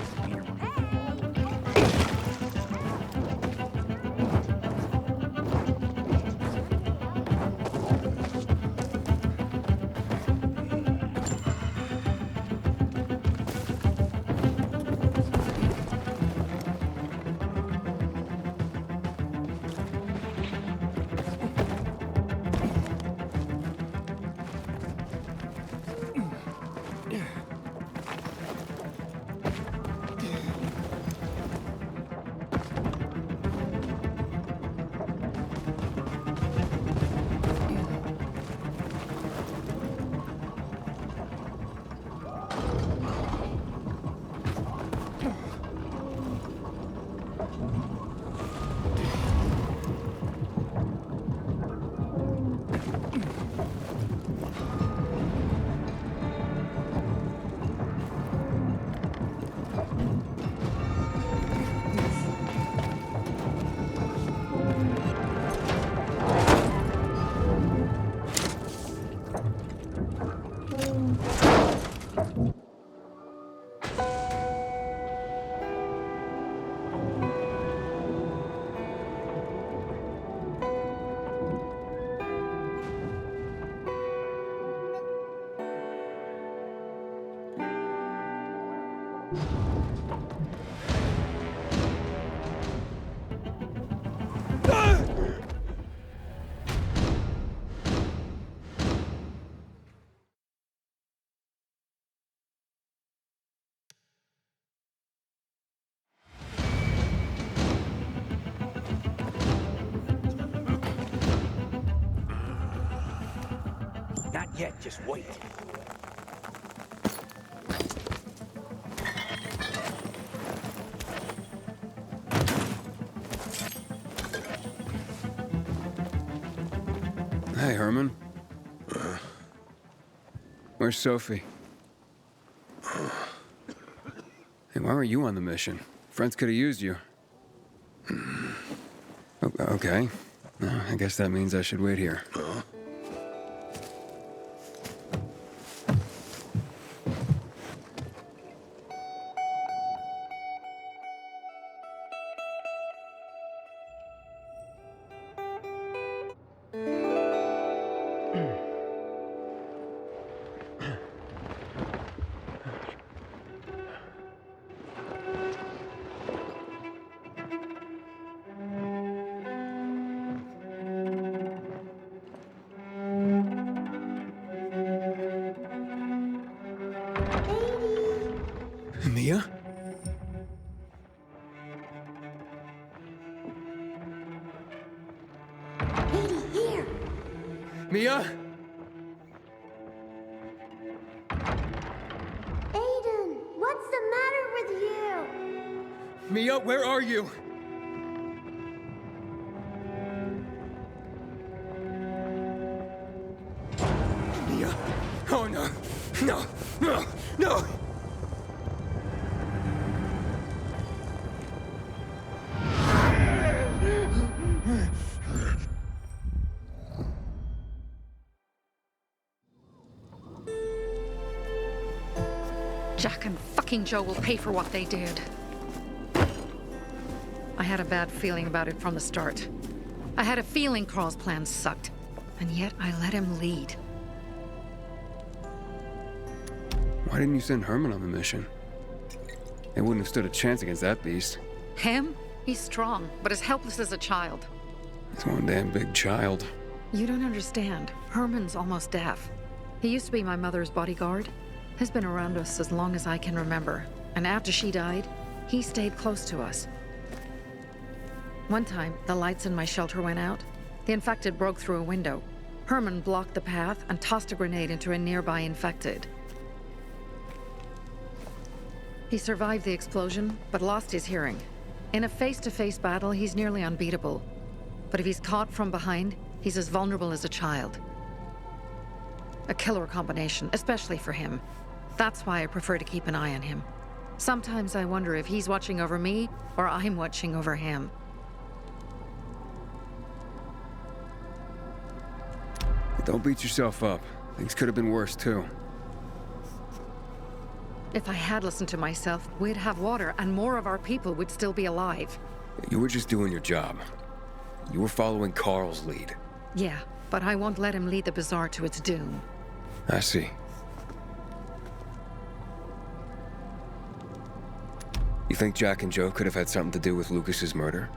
get, just wait. Hey, Herman. Where's Sophie? Hey, why were you on the mission? Friends could have used you. Okay. I guess that means I should wait here. Mia? Lady, here! Mia? Aiden, what's the matter with you? Mia, where are you? Mia? Oh no! No! No! No! Jack and fucking Joe will pay for what they did. I had a bad feeling about it from the start. I had a feeling Carl's plan sucked, and yet I let him lead. Why didn't you send Herman on the mission? They wouldn't have stood a chance against that beast. Him? He's strong, but as helpless as a child. He's one damn big child. You don't understand. Herman's almost deaf. He used to be my mother's bodyguard. Has been around us as long as I can remember. And after she died, he stayed close to us. One time, the lights in my shelter went out. The infected broke through a window. Herman blocked the path and tossed a grenade into a nearby infected. He survived the explosion, but lost his hearing. In a face-to-face battle, he's nearly unbeatable. But if he's caught from behind, he's as vulnerable as a child. A killer combination, especially for him. That's why I prefer to keep an eye on him. Sometimes I wonder if he's watching over me, or I'm watching over him. Don't beat yourself up. Things could have been worse, too. If I had listened to myself, we'd have water, and more of our people would still be alive. You were just doing your job. You were following Carl's lead. Yeah, but I won't let him lead the Bazaar to its doom. I see. You think Jack and Joe could have had something to do with Lucas's murder?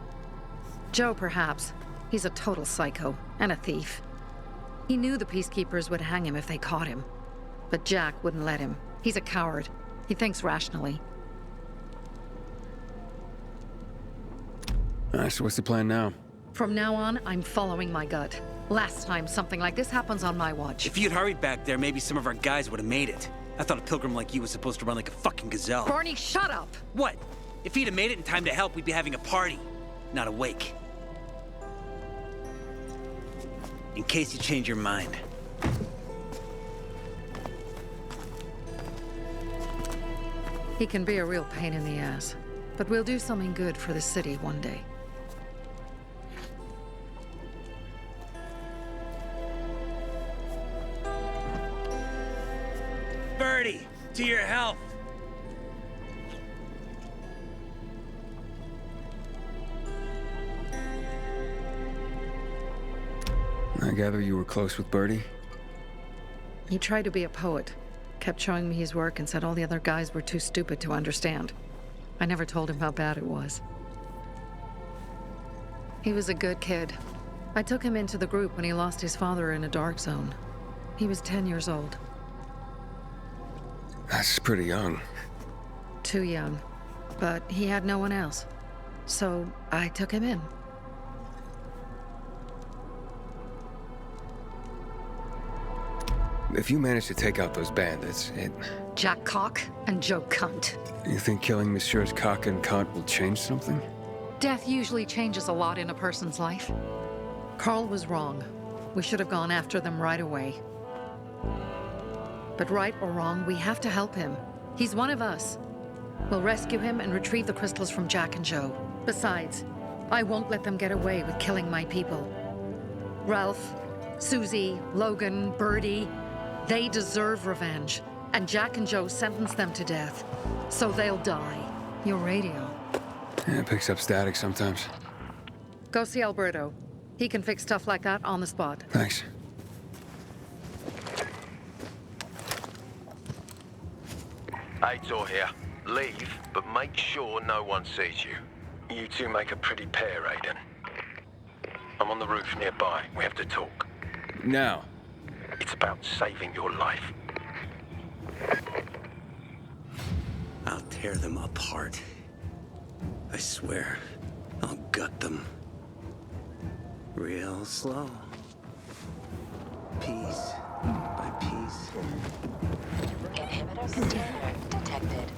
Joe, perhaps. He's a total psycho, and a thief. He knew the Peacekeepers would hang him if they caught him. But Jack wouldn't let him. He's a coward. He thinks rationally. So what's the plan now? From now on, I'm following my gut. Last time something like this happens on my watch. If you'd hurried back there, maybe some of our guys would have made it. I thought a pilgrim like you was supposed to run like a fucking gazelle. Barney, shut up! What? If he'd have made it in time to help, we'd be having a party, not a wake. In case you change your mind. He can be a real pain in the ass, but we'll do something good for the city one day. Birdie, to your health. I gather you were close with Birdie? He tried to be a poet, kept showing me his work and said all the other guys were too stupid to understand. I never told him how bad it was. He was a good kid. I took him into the group when he lost his father in a dark zone. He was 10 years old. That's pretty young. Too young. But he had no one else. So I took him in. if you manage to take out those bandits, Jack Cock and Joe Cunt. You think killing Messieurs Cock and Cunt will change something? Death usually changes a lot in a person's life. Carl was wrong. We should have gone after them right away. But right or wrong, we have to help him. He's one of us. We'll rescue him and retrieve the crystals from Jack and Joe. Besides, I won't let them get away with killing my people. Ralph, Susie, Logan, Birdie, they deserve revenge. And Jack and Joe sentenced them to death. So they'll die. Your radio. Yeah, it picks up static sometimes. Go see Alberto. He can fix stuff like that on the spot. Thanks. Aitor here. Leave, but make sure no one sees you. You two make a pretty pair, Aiden. I'm on the roof nearby. We have to talk. Now. It's about saving your life. I'll tear them apart. I swear, I'll gut them. Real slow. Piece by piece. Inhibitor container detected.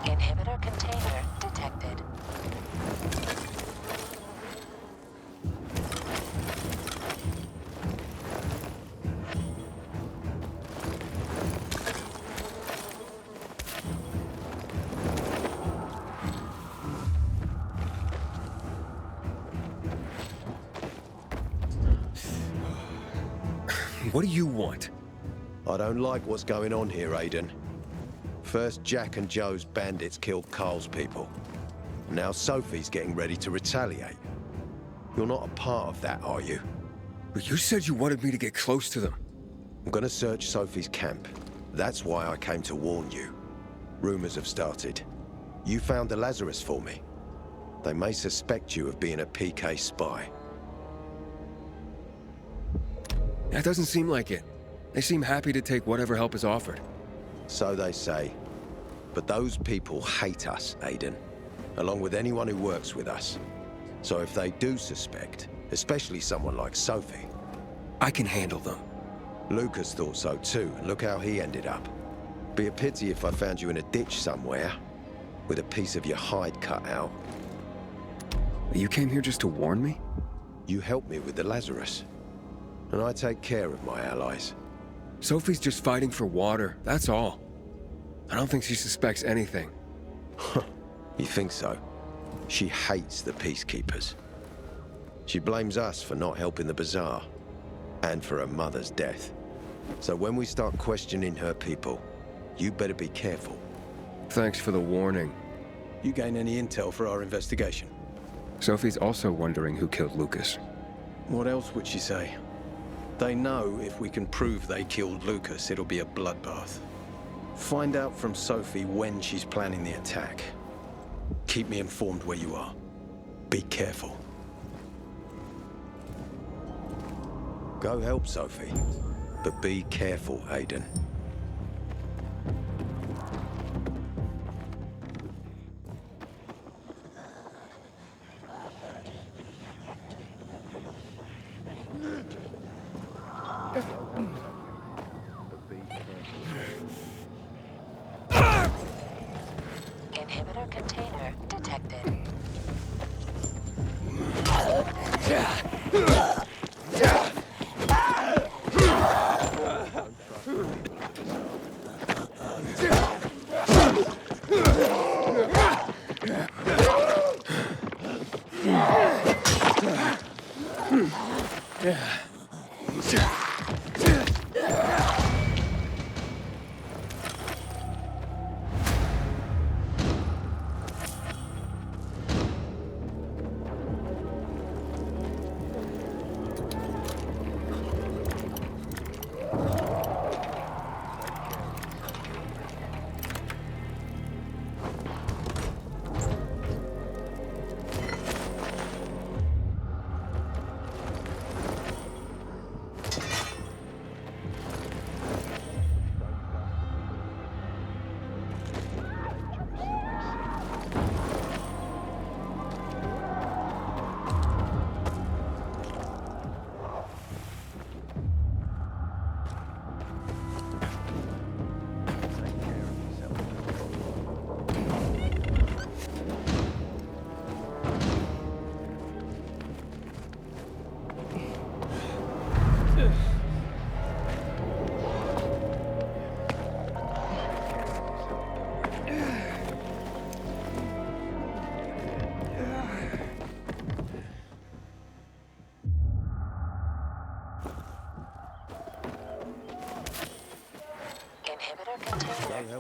Inhibitor container detected. What do you want? I don't like what's going on here, Aiden. First, Jack and Joe's bandits killed Carl's people. Now Sophie's getting ready to retaliate. You're not a part of that, are you? But you said you wanted me to get close to them. I'm gonna search Sophie's camp. That's why I came to warn you. Rumors have started. You found the Lazarus for me. They may suspect you of being a PK spy. That doesn't seem like it. They seem happy to take whatever help is offered. So they say. But those people hate us, Aiden. Along with anyone who works with us. So if they do suspect, especially someone like Sophie... I can handle them. Lucas thought so too, and look how he ended up. Be a pity if I found you in a ditch somewhere, with a piece of your hide cut out. You came here just to warn me? You helped me with the Lazarus. And I take care of my allies. Sophie's just fighting for water, that's all. I don't think she suspects anything. You think so? She hates the peacekeepers. She blames us for not helping the bazaar, and for her mother's death. So when we start questioning her people, you better be careful. Thanks for the warning. You gain any intel for our investigation? Sophie's also wondering who killed Lucas. What else would she say? They know if we can prove they killed Lucas, it'll be a bloodbath. Find out from Sophie when she's planning the attack. Keep me informed where you are. Be careful. Go help Sophie, but be careful, Aiden. Inhibitor container detected. Yeah.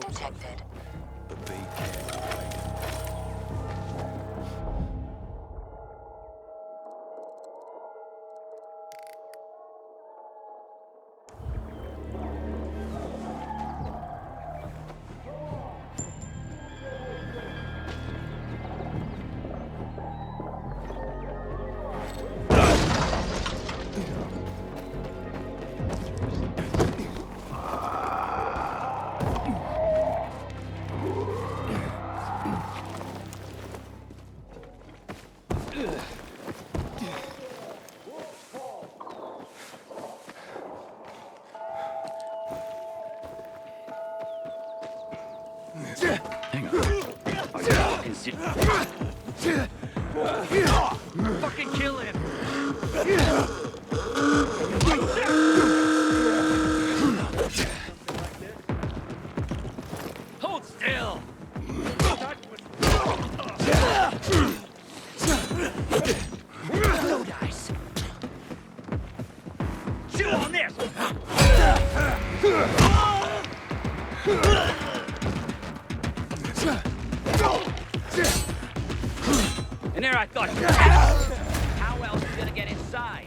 Detected. But be careful. Hang on. Fucking kill him! Hold still! No dice. Chew on this! And there I thought, how else are you gonna get inside?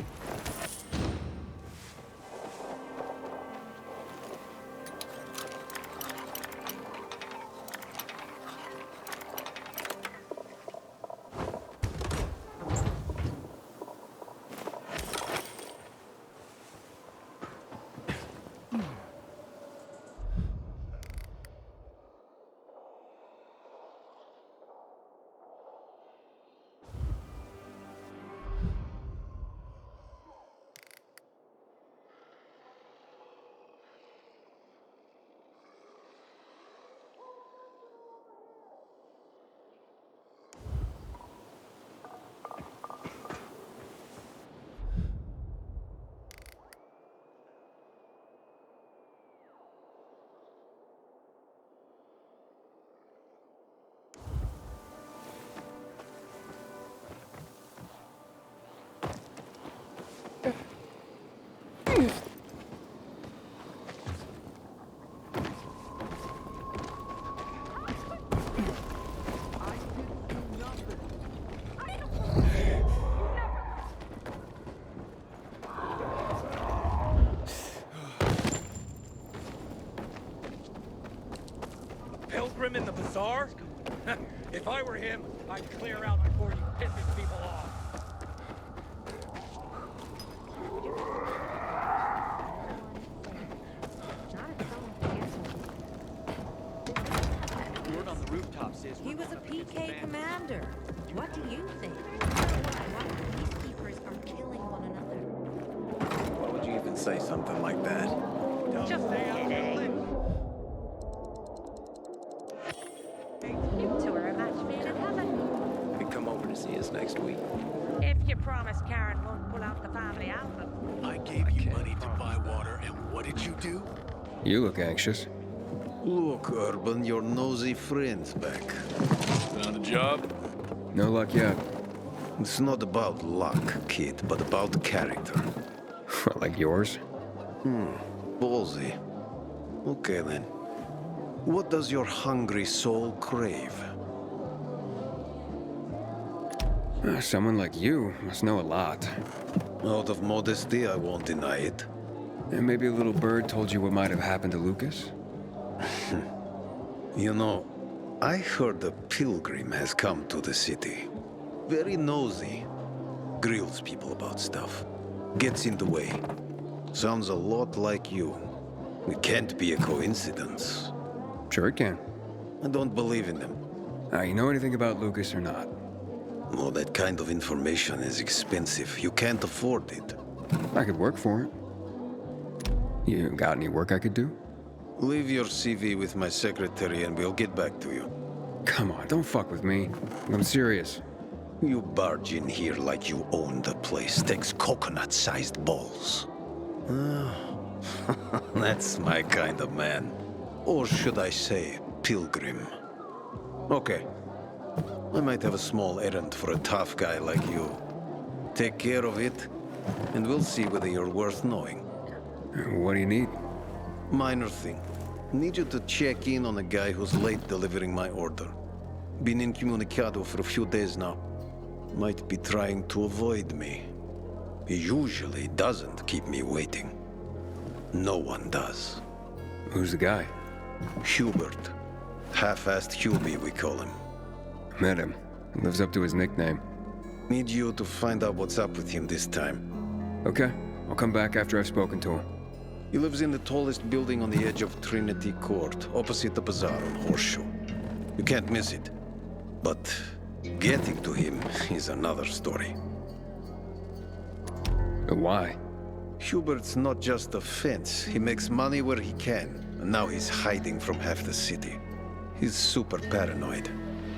Pilgrim in the bazaar? If I were him, I'd clear out before you pissing people off. Word on the rooftops is He was a PK commander. What do you think? Why peacekeepers are killing one another? Why would you even say something like that? Just kidding. You two are a match made in heaven. You come over to see us next week. If you promise Karen won't pull out the family album. I gave you money to buy water, and what did you do? You look anxious. Look, Urban, your nosy friend's back. Found a job? No luck yet. It's not about luck, kid, but about character. Like yours? Ballsy. Okay then. What does your hungry soul crave? Someone like you must know a lot. Out of modesty, I won't deny it. And maybe a little bird told you what might have happened to Lucas? You know, I heard a pilgrim has come to the city. Very nosy. Grills people about stuff. Gets in the way. Sounds a lot like you. It can't be a coincidence. Sure it can. I don't believe in them. You know anything about Lucas or not? Oh, that kind of information is expensive. You can't afford it. I could work for it. You got any work I could do? Leave your CV with my secretary and we'll get back to you. Come on, don't fuck with me. I'm serious. You barge in here like you own the place. Takes coconut-sized balls. That's my kind of man. Or should I say, pilgrim. Okay. I might have a small errand for a tough guy like you. Take care of it, and we'll see whether you're worth knowing. What do you need? Minor thing. Need you to check in on a guy who's late delivering my order. Been incommunicado for a few days now. Might be trying to avoid me. He usually doesn't keep me waiting. No one does. Who's the guy? Hubert. Half-assed Hubie, we call him. Met him. Lives up to his nickname. Need you to find out what's up with him this time. Okay. I'll come back after I've spoken to him. He lives in the tallest building on the edge of Trinity Court, opposite the bazaar on Horseshoe. You can't miss it. But getting to him is another story. Why? Hubert's not just a fence. He makes money where he can, and now he's hiding from half the city. He's super paranoid.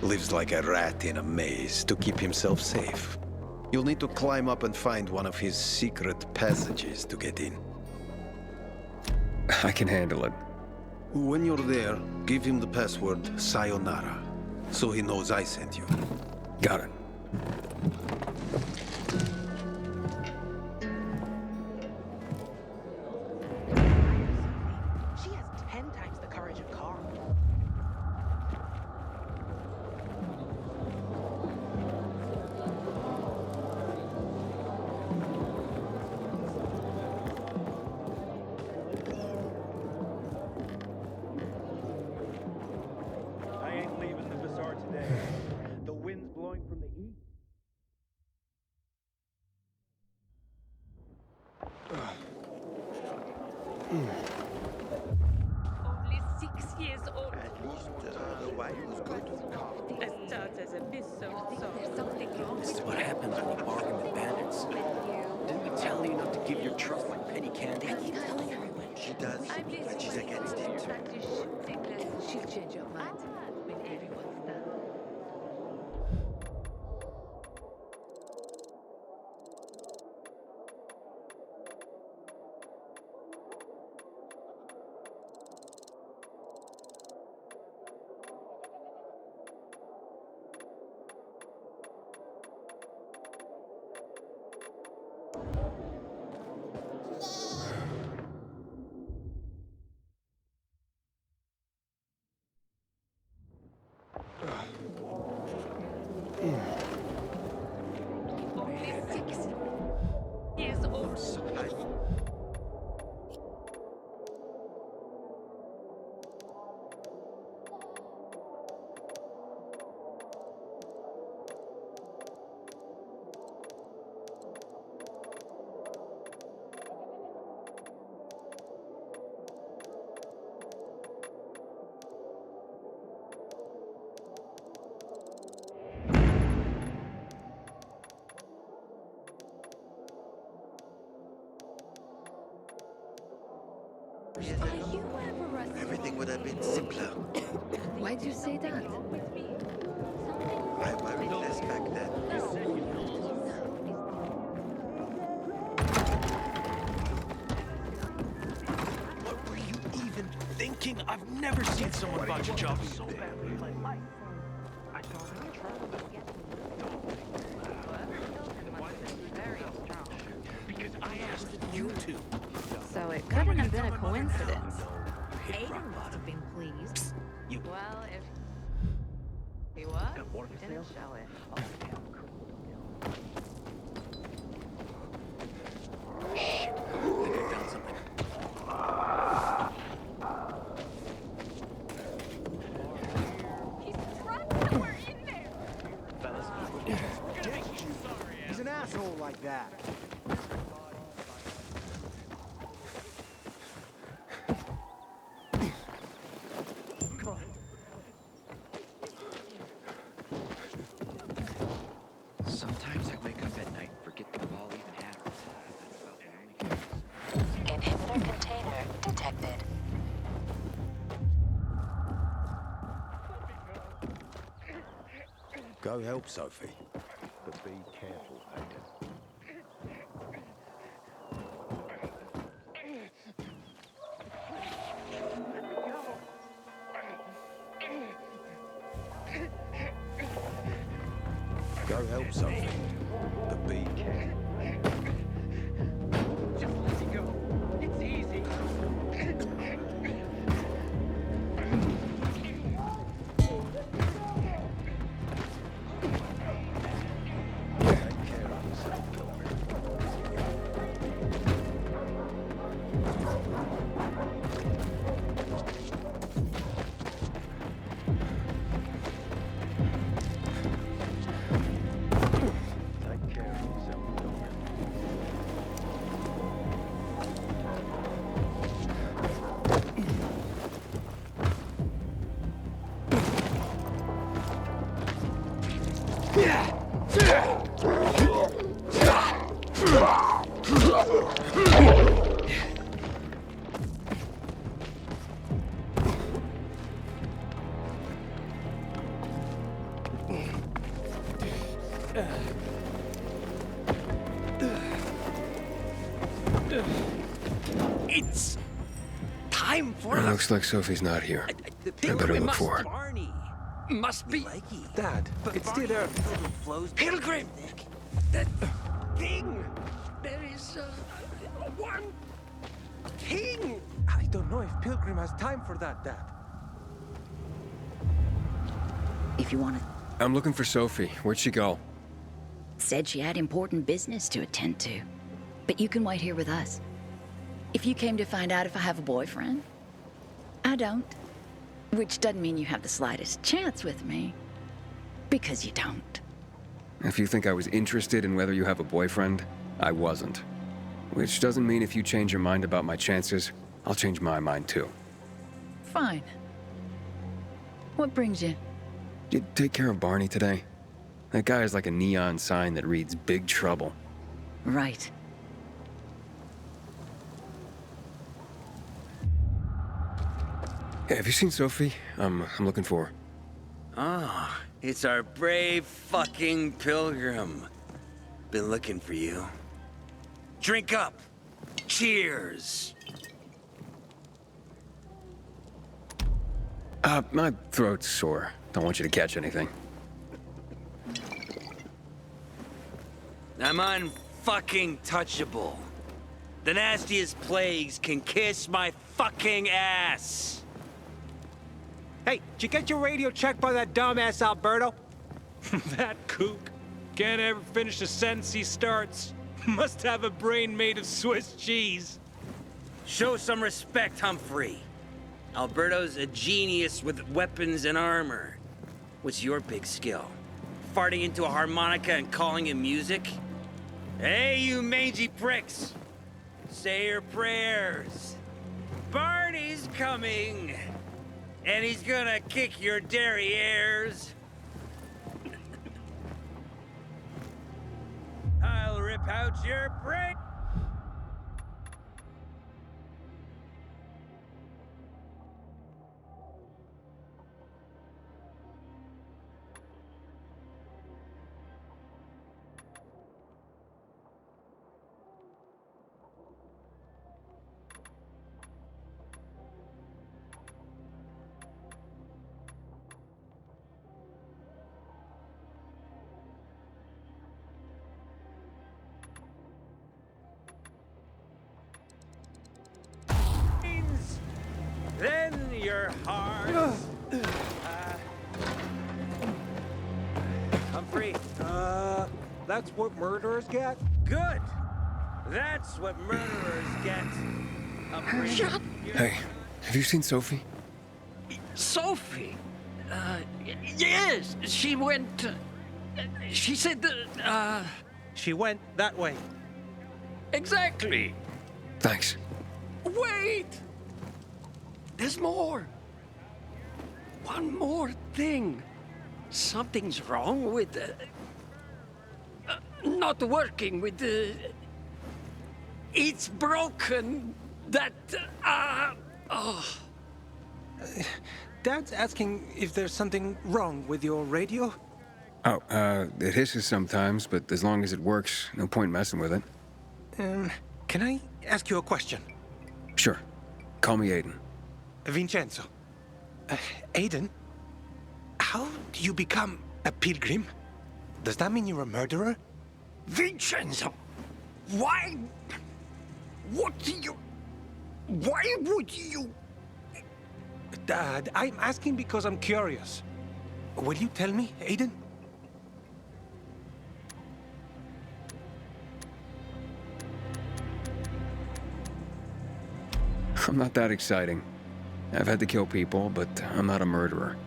Lives like a rat in a maze to keep himself safe. You'll need to climb up and find one of his secret passages to get in. I can handle it. When you're there, give him the password Sayonara, so he knows I sent you. Got it. She has 10 times the courage of Carl. I ain't leaving the bazaar today. The wind's blowing from the east. Only 6 years old. At least the wife was good. As tart as a fish, so there's something wrong. This is what happens when you bargain with bandits. Didn't we tell you not to give your trust like penny candy? She does, but she's against it. She'll change your mind when everyone's done. Only 6 years old. Everything would have been simpler. Why'd you say that? I worried less back then. What were you even thinking? I've never seen someone about your job so badly. Because I asked you to. So it couldn't have been a coincidence. Aiden must have been pleased. Well, if he was, didn't show it. Shit. I think I found something. He's trapped somewhere in there. He's an asshole like that. Sometimes I wake up at night and forget the ball even happened. Inhibitor container detected. Go help Sophie. But be careful, Aiden. Go help Sophie. But be careful. Just let it go. It's easy. Take care of yourself, Pilgrim. Take care of yourself, Pilgrim. It's time for It us. looks like Sophie's not here. I better look for her. Barney. Must be. Dad, it's still there. Pilgrim! That thing! There is one thing! I don't know if Pilgrim has time for that, Dad. If you want to. I'm looking for Sophie. Where'd she go? Said she had important business to attend to. But you can wait here with us. If you came to find out if I have a boyfriend, I don't. Which doesn't mean you have the slightest chance with me. Because you don't. If you think I was interested in whether you have a boyfriend, I wasn't. Which doesn't mean if you change your mind about my chances, I'll change my mind too. Fine. What brings you? Did you take care of Barney today? That guy is like a neon sign that reads Big Trouble. Right. Hey, have you seen Sophie? I'm looking for her. Ah, it's our brave fucking Pilgrim. Been looking for you. Drink up. Cheers. My throat's sore. Don't want you to catch anything. I'm unfucking touchable. The nastiest plagues can kiss my fucking ass. Hey, did you get your radio checked by that dumbass Alberto? That kook can't ever finish a sentence he starts. Must have a brain made of Swiss cheese. Show some respect, Humphrey. Alberto's a genius with weapons and armor. What's your big skill? Farting into a harmonica and calling it music? Hey, you mangy pricks! Say your prayers. Barney's coming! And he's gonna kick your derrieres. I'll rip out your brain. their hearts. I'm free. That's what murderers get? Good. That's what murderers get. I'm free. Shut. Hey, have you seen Sophie? Sophie? Yes, she went. She said that. She went that way. Exactly. Thanks. Wait! There's more. One more thing. Something's wrong with not working with the. It's broken. That. Oh. Dad's asking if there's something wrong with your radio? Oh, it hisses sometimes, but as long as it works, no point messing with it. Can I ask you a question? Sure. Call me Aiden. Vincenzo. Aiden, how do you become a pilgrim? Does that mean you're a murderer? Vincenzo! Why? What do you. Why would you. Dad, I'm asking because I'm curious. Will you tell me, Aiden? I'm not that exciting. I've had to kill people, but I'm not a murderer.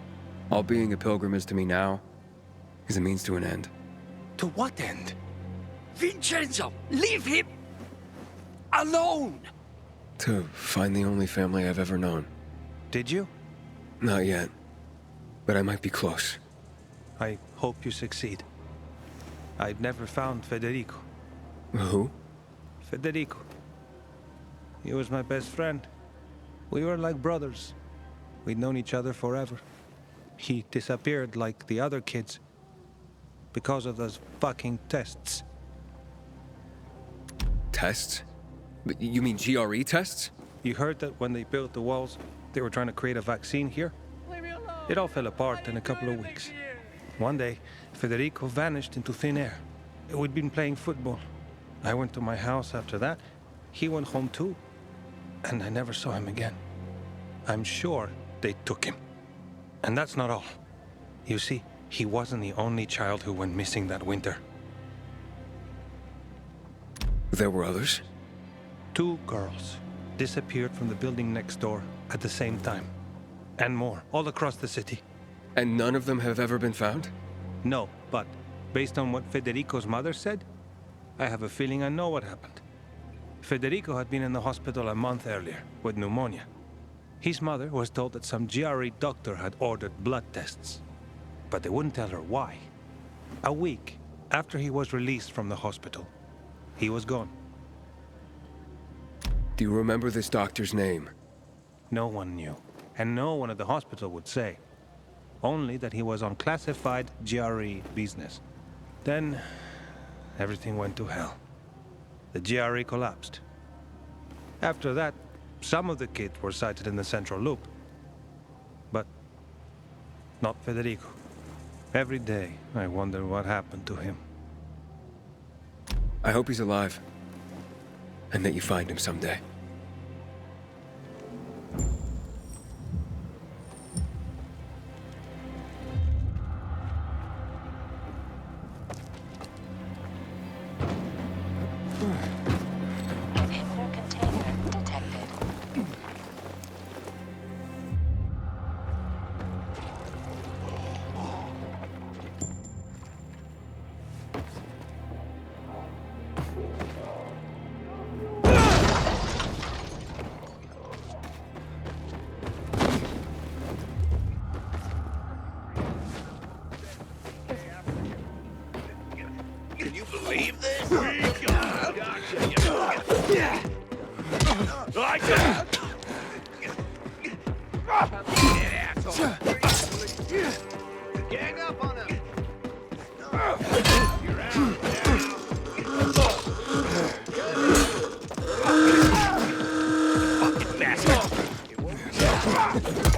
All being a pilgrim is to me now is a means to an end. To what end? Vincenzo! Leave him! Alone! To find the only family I've ever known. Did you? Not yet. But I might be close. I hope you succeed. I've never found Federico. Who? Federico. He was my best friend. We were like brothers. We'd known each other forever. He disappeared like the other kids. Because of those fucking tests. Tests? But you mean GRE tests? You heard that when they built the walls, they were trying to create a vaccine here? It all fell apart in a couple of weeks. One day, Federico vanished into thin air. We'd been playing football. I went to my house after that. He went home too. And I never saw him again. I'm sure they took him. And that's not all. You see, he wasn't the only child who went missing that winter. There were others? 2 girls disappeared from the building next door at the same time. And more, all across the city. And none of them have ever been found? No, but based on what Federico's mother said, I have a feeling I know what happened. Federico had been in the hospital a month earlier with pneumonia. His mother was told that some GRE doctor had ordered blood tests, but they wouldn't tell her why. A week after he was released from the hospital, he was gone. Do you remember this doctor's name? No one knew, and no one at the hospital would say. Only that he was on classified GRE business. Then, everything went to hell. The GRE collapsed. After that, some of the kids were sighted in the central loop. But not Federico. Every day, I wonder what happened to him. I hope he's alive. And that you find him someday. Inhibitor container detected. Can you believe this? Gotcha. I got gang up on him. You're out fucking bastard.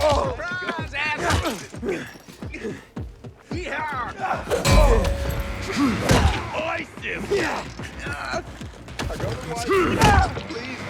Surprise, asshole. Yeehaw. Hoist him. I go to watch. Please.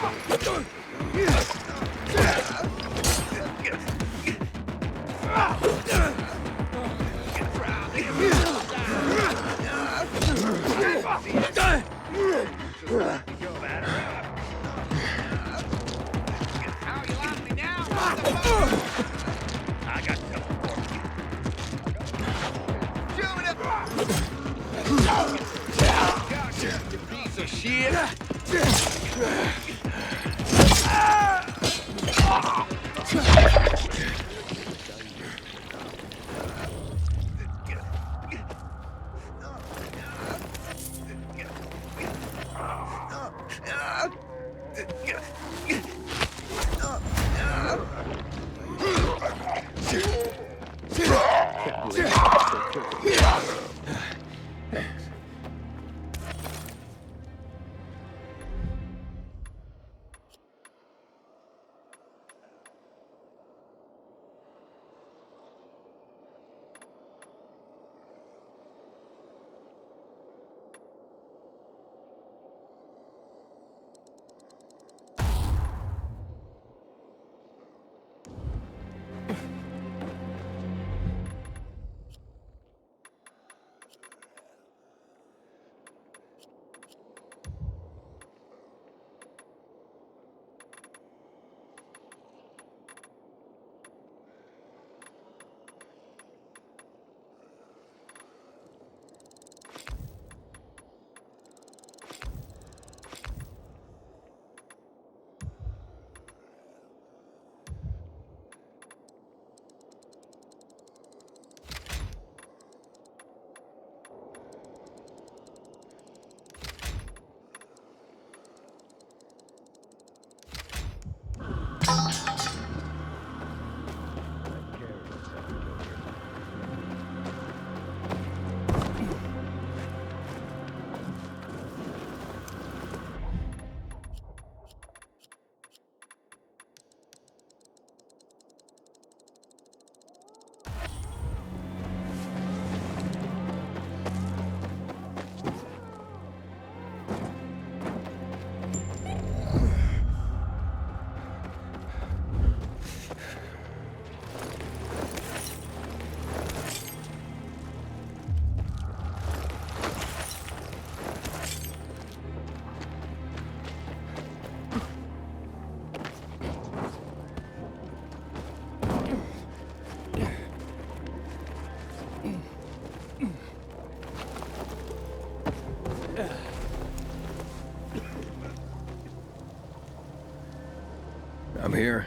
I'm here.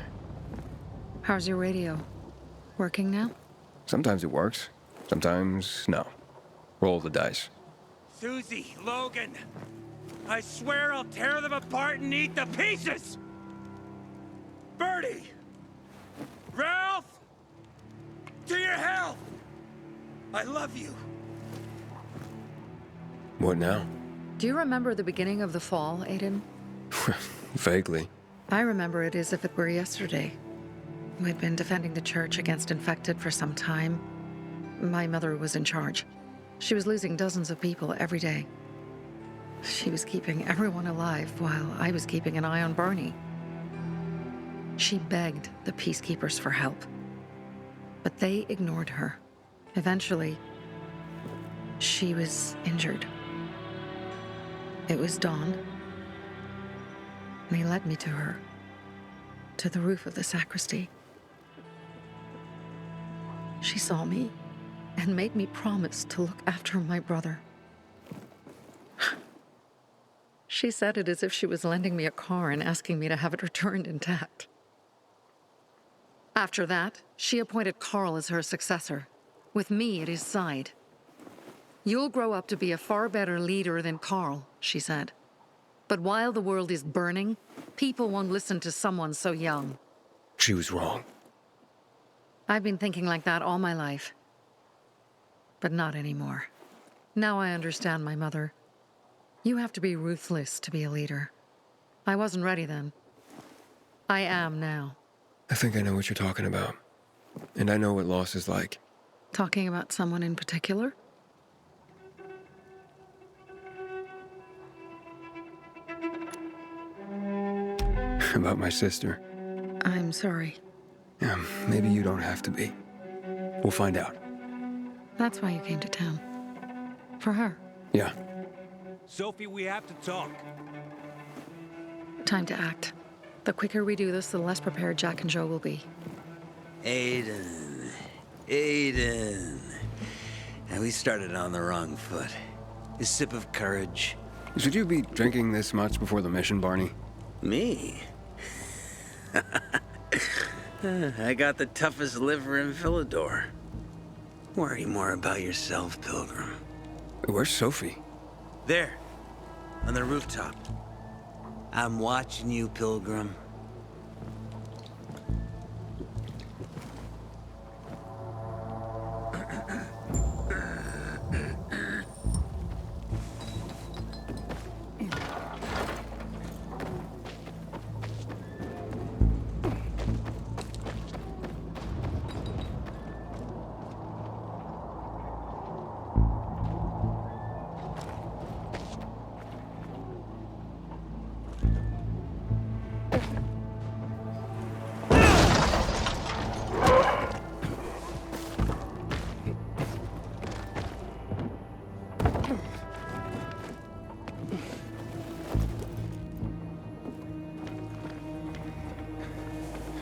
How's your radio? Working now? Sometimes it works. Sometimes, no. Roll the dice. Susie, Logan, I swear I'll tear them apart and eat the pieces! Bertie! Ralph! To your health! I love you. What now? Do you remember the beginning of the fall, Aiden? Vaguely. I remember it as if it were yesterday. We'd been defending the church against infected for some time. My mother was in charge. She was losing dozens of people every day. She was keeping everyone alive while I was keeping an eye on Barney. She begged the peacekeepers for help, but they ignored her. Eventually, she was injured. It was dawn, and he led me to her, to the roof of the sacristy. She saw me and made me promise to look after my brother. She said it as if she was lending me a car and asking me to have it returned intact. After that, she appointed Carl as her successor, with me at his side. You'll grow up to be a far better leader than Carl, she said. But while the world is burning, people won't listen to someone so young. She was wrong. I've been thinking like that all my life. But not anymore. Now I understand my mother. You have to be ruthless to be a leader. I wasn't ready then. I am now. I think I know what you're talking about. And I know what loss is like. Talking about someone in particular? About my sister. I'm sorry. Yeah, maybe you don't have to be. We'll find out. That's why you came to town. For her. Yeah. Sophie, we have to talk. Time to act. The quicker we do this, the less prepared Jack and Joe will be. Aiden. Aiden. And we started on the wrong foot. A sip of courage. Should you be drinking this much before the mission, Barney? Me? I got the toughest liver in Philidor. Worry more about yourself, Pilgrim. Where's Sophie? There. On the rooftop. I'm watching you, Pilgrim.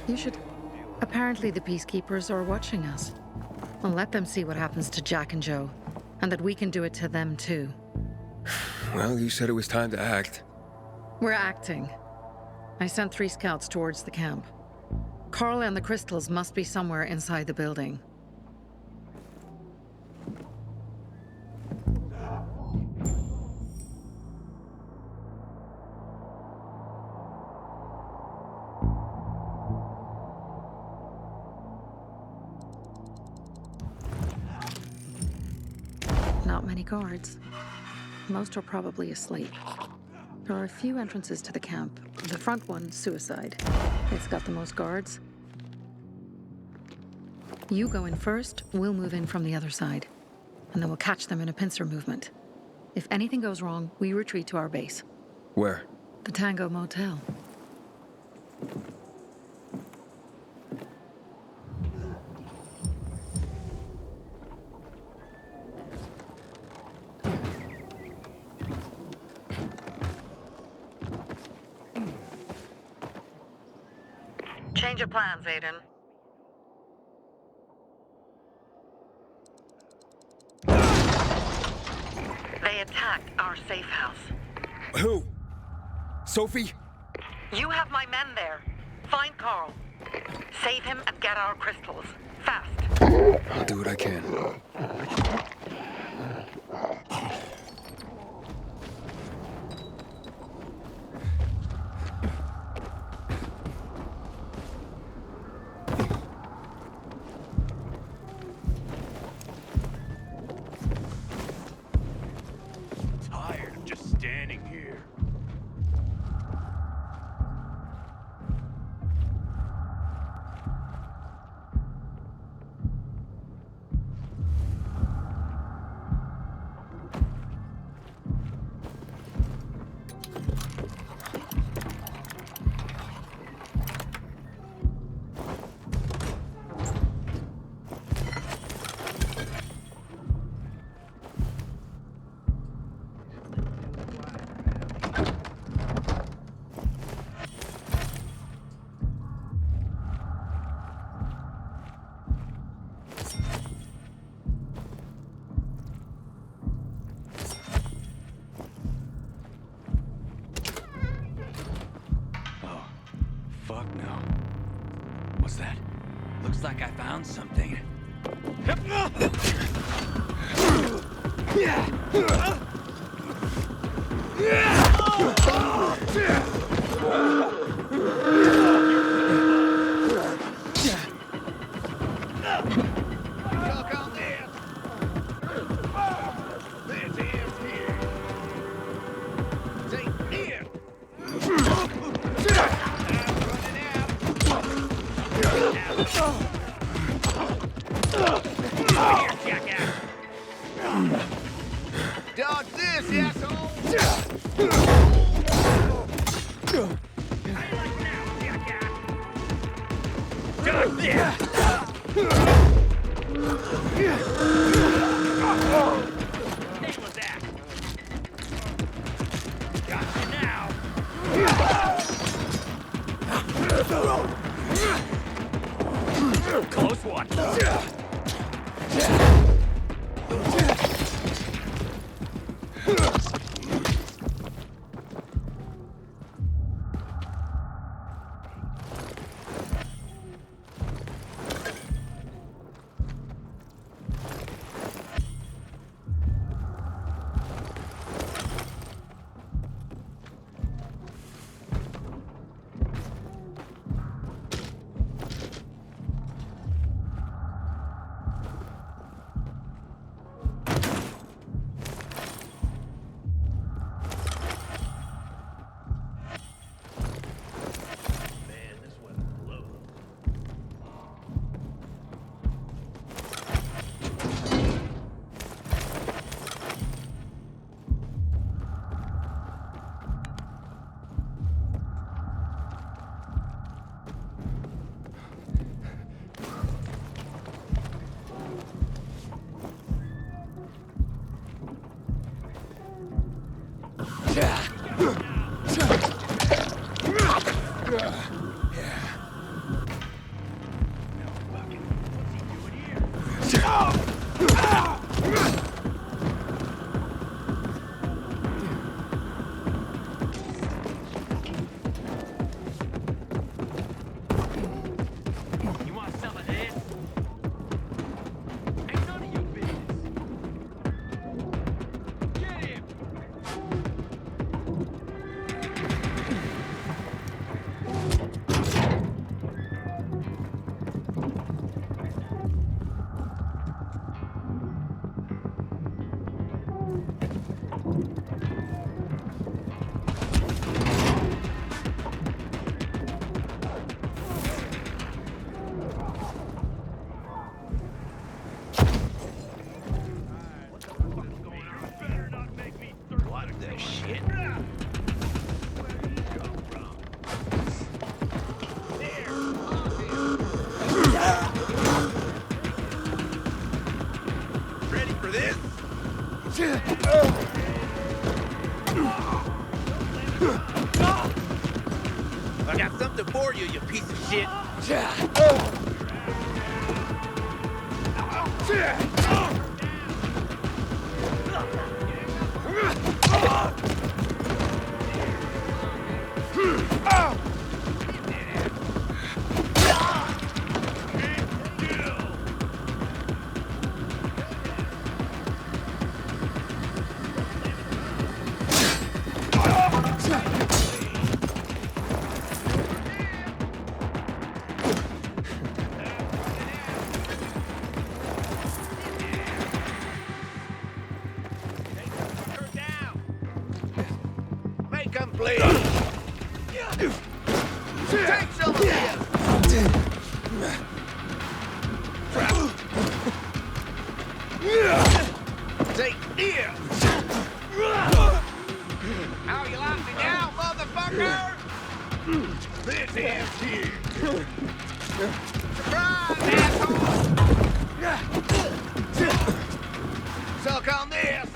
You should... Apparently the Peacekeepers are watching us. Well, let them see what happens to Jack and Joe, and that we can do it to them too. Well, you said it was time to act. We're acting. I sent 3 scouts towards the camp. Carl and the crystals must be somewhere inside the building. Not many guards. Most are probably asleep. There are a few entrances to the camp. The front one, suicide. It's got the most guards. You go in first, we'll move in from the other side. And then we'll catch them in a pincer movement. If anything goes wrong, we retreat to our base. Where? The Tango Motel. Change of plans, Aiden. They attacked our safe house. Who? Sophie? You have my men there. Find Carl. Save him and get our crystals. Fast. I'll do what I can. Tired of just standing here. Fuck no. What's that? Looks like I found something. Dodge this, asshole! Dodge this! I got something for you, you piece of shit. Make them bleed. Take some of this. Take here. How you like me now, motherfucker? This is you. Surprise, asshole! Suck on this.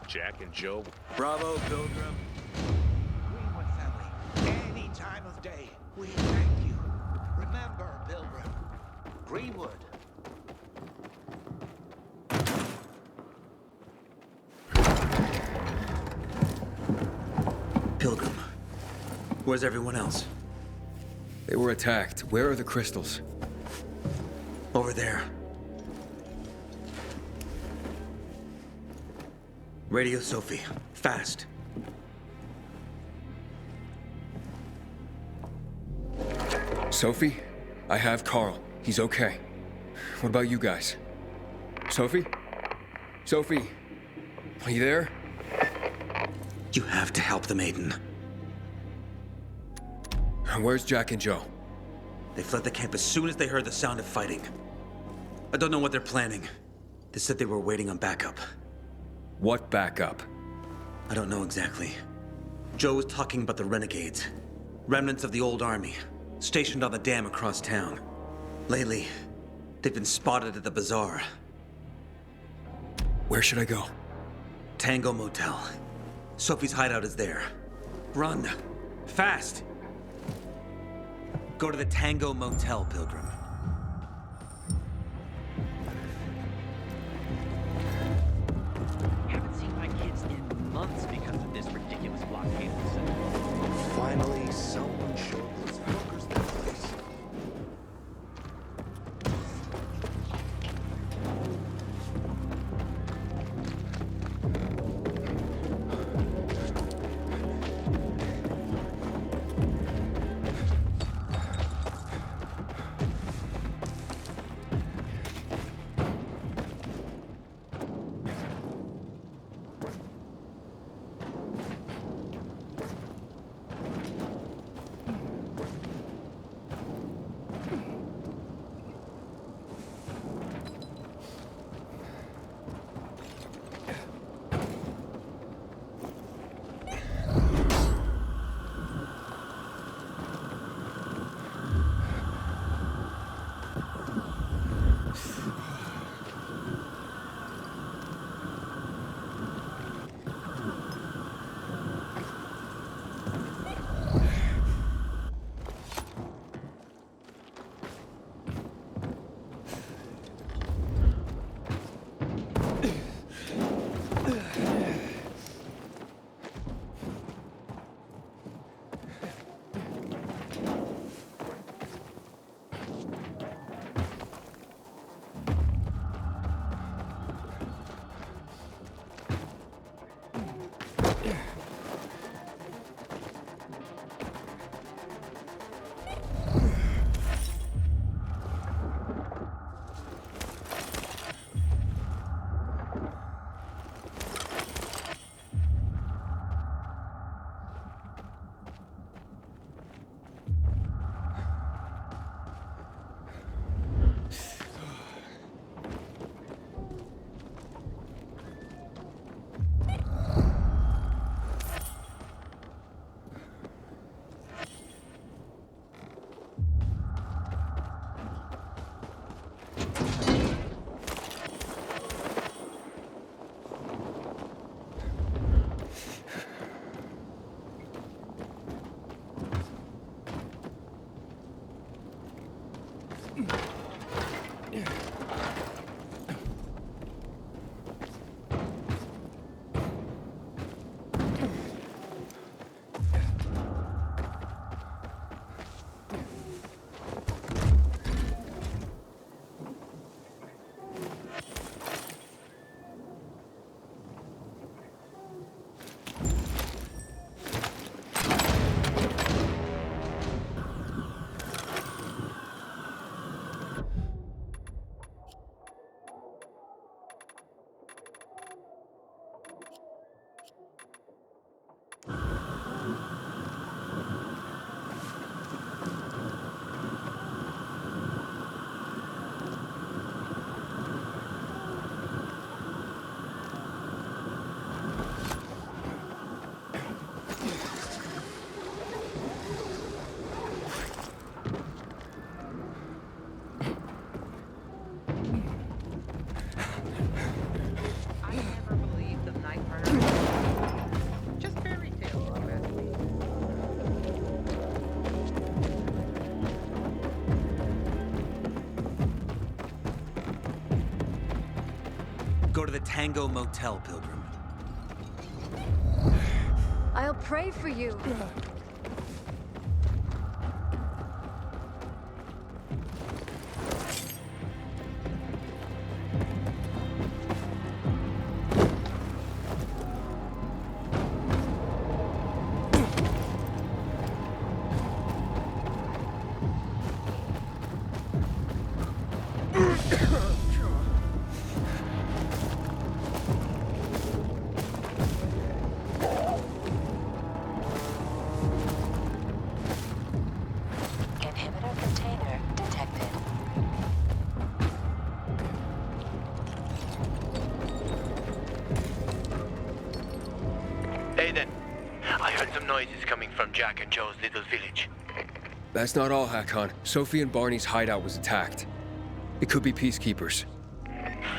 Jack and Joe. Bravo, Pilgrim. Greenwood family, any time of day, we thank you. Remember, Pilgrim, Greenwood Where's everyone else? They were attacked. Where are the crystals? Over there. Radio Sophie. Fast. Sophie? I have Carl. He's okay. What about you guys? Sophie? Sophie? Are you there? You have to help the maiden. Where's Jack and Joe? They fled the camp as soon as they heard the sound of fighting. I don't know what they're planning. They said they were waiting on backup. What backup? I don't know exactly. Joe was talking about the renegades. Remnants of the old army, stationed on the dam across town. Lately, they've been spotted at the bazaar. Where should I go? Tango Motel. Sophie's hideout is there. Run. Fast. Go to the Tango Motel, Pilgrim. Haven't seen my kids in months because of this ridiculous blockade. Finally, someone showed those fuckers their place. Go to the Tango Motel, Pilgrim. I'll pray for you. some noises coming from Jack and Joe's little village. That's not all, Hakon. Sophie and Barney's hideout was attacked. It could be peacekeepers.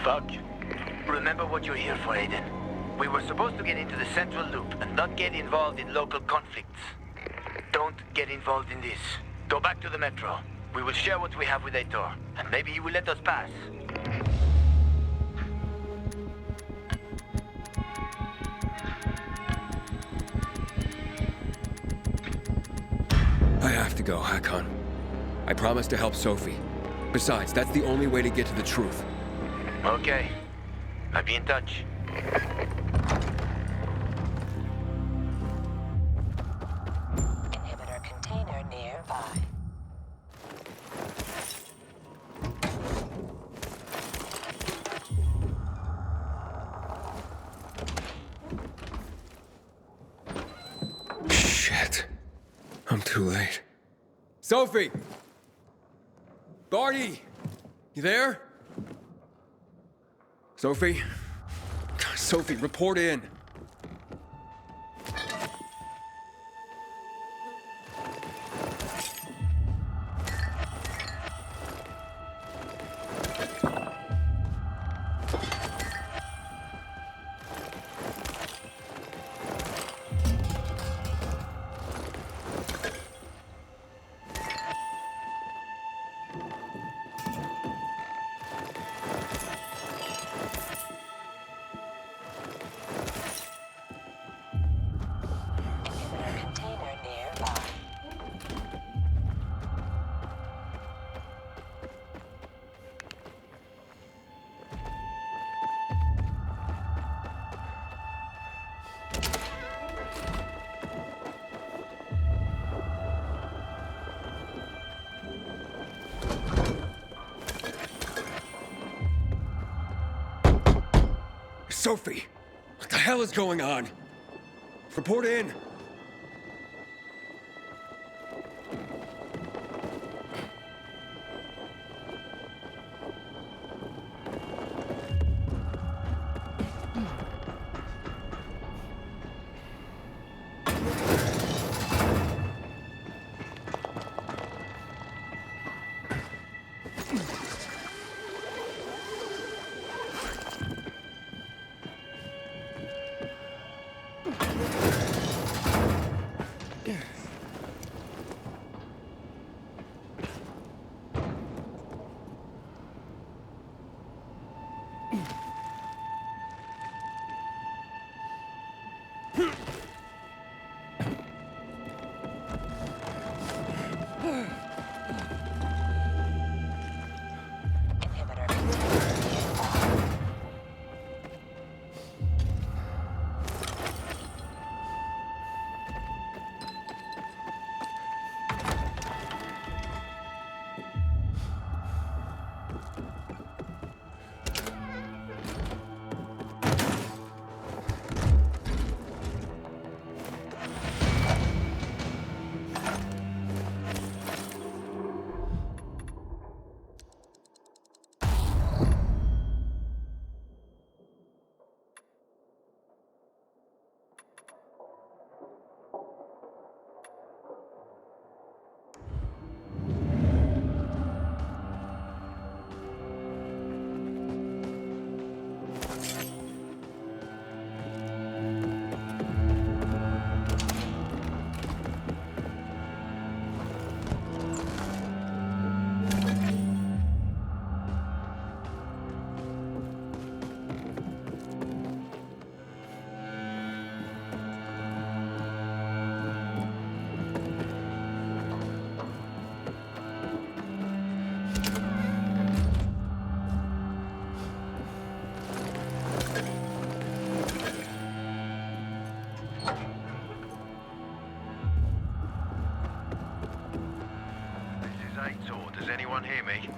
Fuck. Remember what you're here for, Aiden. We were supposed to get into the central loop and not get involved in local conflicts. Don't get involved in this. Go back to the metro. We will share what we have with Aitor, and maybe he will let us pass. I have to go, Hakon. I promised to help Sophie. Besides, that's the only way to get to the truth. Okay. I'll be in touch. Inhibitor container nearby. Shit. I'm too late. Sophie! Barney! You there? Sophie? Sophie, report in. Sophie! What the hell is going on? Report in! Does anyone hear me?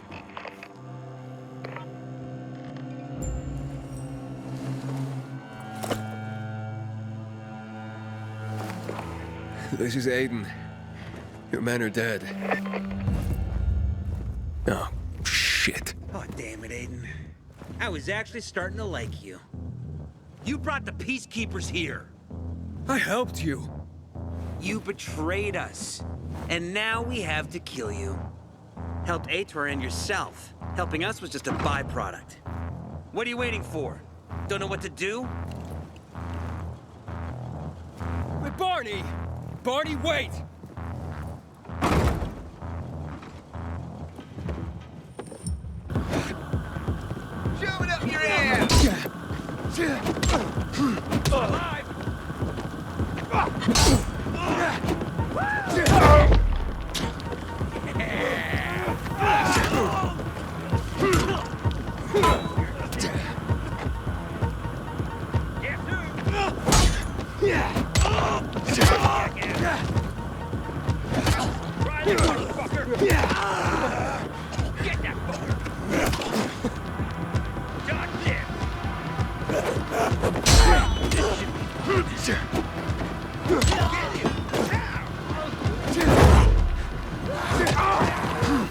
This is Aiden. Your men are dead. Oh, shit. Oh, damn it, Aiden. I was actually starting to like you. You brought the peacekeepers here. I helped you. You betrayed us. And now we have to kill you. Helped Aitor and yourself. Helping us was just a byproduct. What are you waiting for? Don't know what to do? But Barney! Barney, wait! Shove it up your ass! Alive!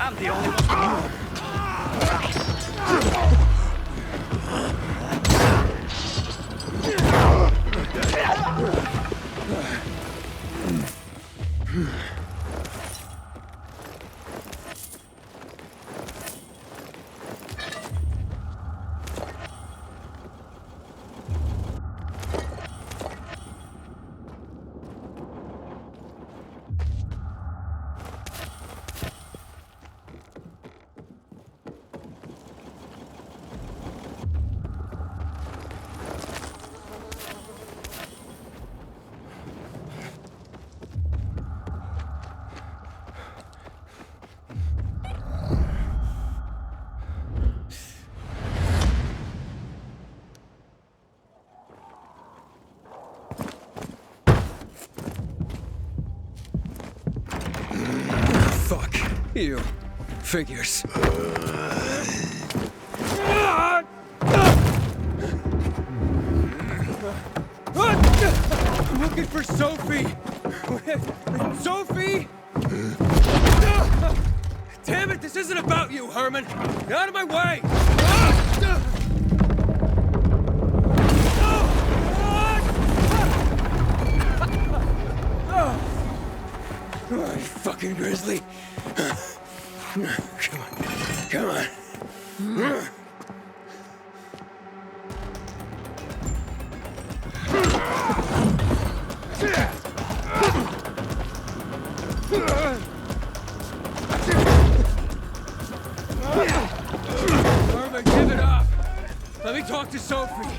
I'm the only one. Fuck. You. Figures. I'm looking for Sophie! Sophie! Damn it, this isn't about you, Herman! Get out of my way! Oh, you fucking grizzly! Come on, come on. Herman, give it up! Let me talk to Sophie!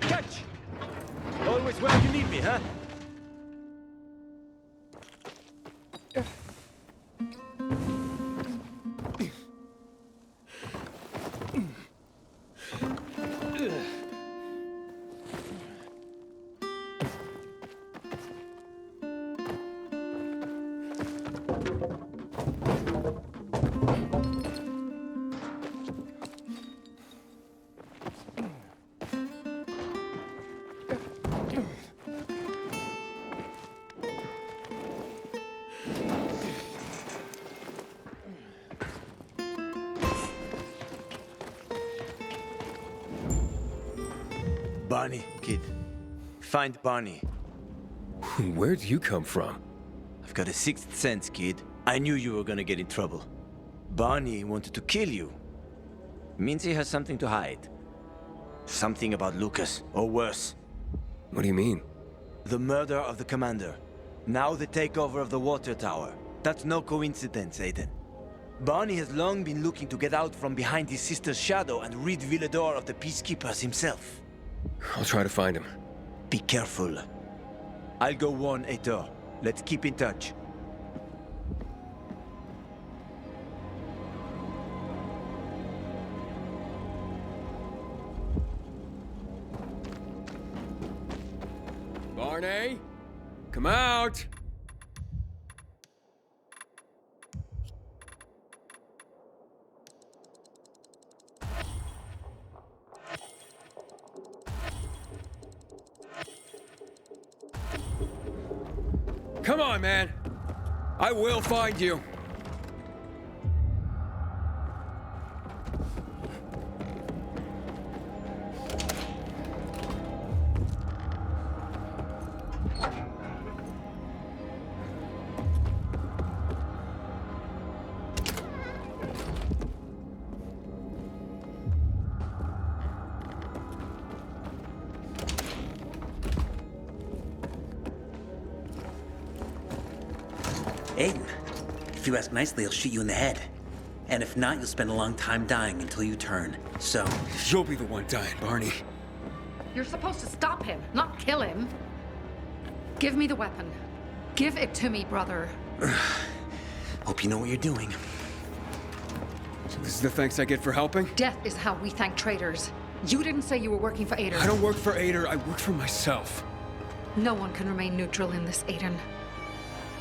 Catch! Always where you need me, huh? Barney, kid. Find Barney. Where'd you come from? I've got a sixth sense, kid. I knew you were gonna get in trouble. Barney wanted to kill you. Means he has something to hide. Something about Lucas, or worse. What do you mean? The murder of the commander. Now the takeover of the water tower. That's no coincidence, Aiden. Barney has long been looking to get out from behind his sister's shadow and rid Villador of the Peacekeepers himself. I'll try to find him. Be careful. I'll go warn Aitor. Let's keep in touch. Barney? Come out! Come on, man! I will find you! Aiden, if you ask nicely, I'll shoot you in the head. And if not, you'll spend a long time dying until you turn. So... You'll be the one dying, Barney. You're supposed to stop him, not kill him. Give me the weapon. Give it to me, brother. Hope you know what you're doing. So this is the thanks I get for helping? Death is how we thank traitors. You didn't say you were working for Ader. I don't work for Ader, I work for myself. No one can remain neutral in this, Aiden.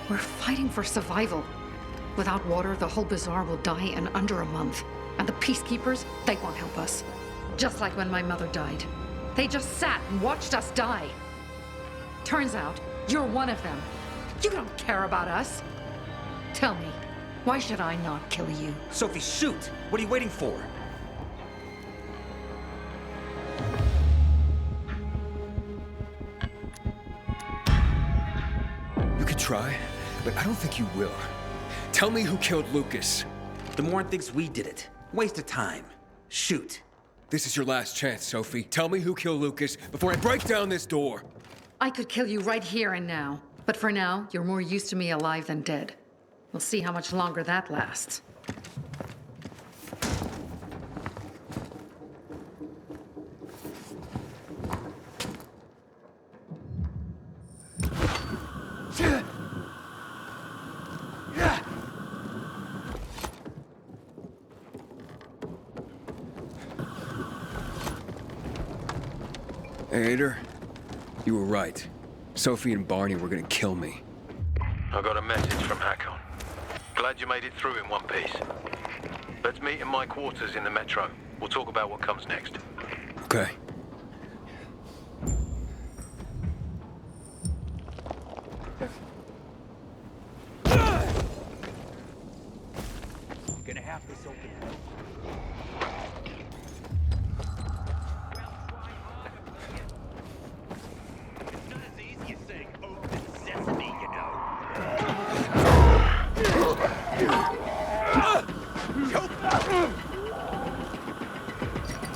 We're fighting for survival. Without water, the whole bazaar will die in under a month. And the Peacekeepers, they won't help us. Just like when my mother died. They just sat and watched us die. Turns out, you're one of them. You don't care about us. Tell me, why should I not kill you? Sophie, shoot! What are you waiting for? You could try, but I don't think you will. Tell me who killed Lucas. The Mourne thinks we did it. Waste of time. Shoot. This is your last chance, Sophie. Tell me who killed Lucas before I break down this door. I could kill you right here and now. But for now, you're more used to me alive than dead. We'll see how much longer that lasts. Hey, Ader, you were right. Sophie and Barney were gonna kill me. I got a message from Hakon. Glad you made it through in one piece. Let's meet in my quarters in the metro. We'll talk about what comes next. Okay. Gonna have this open.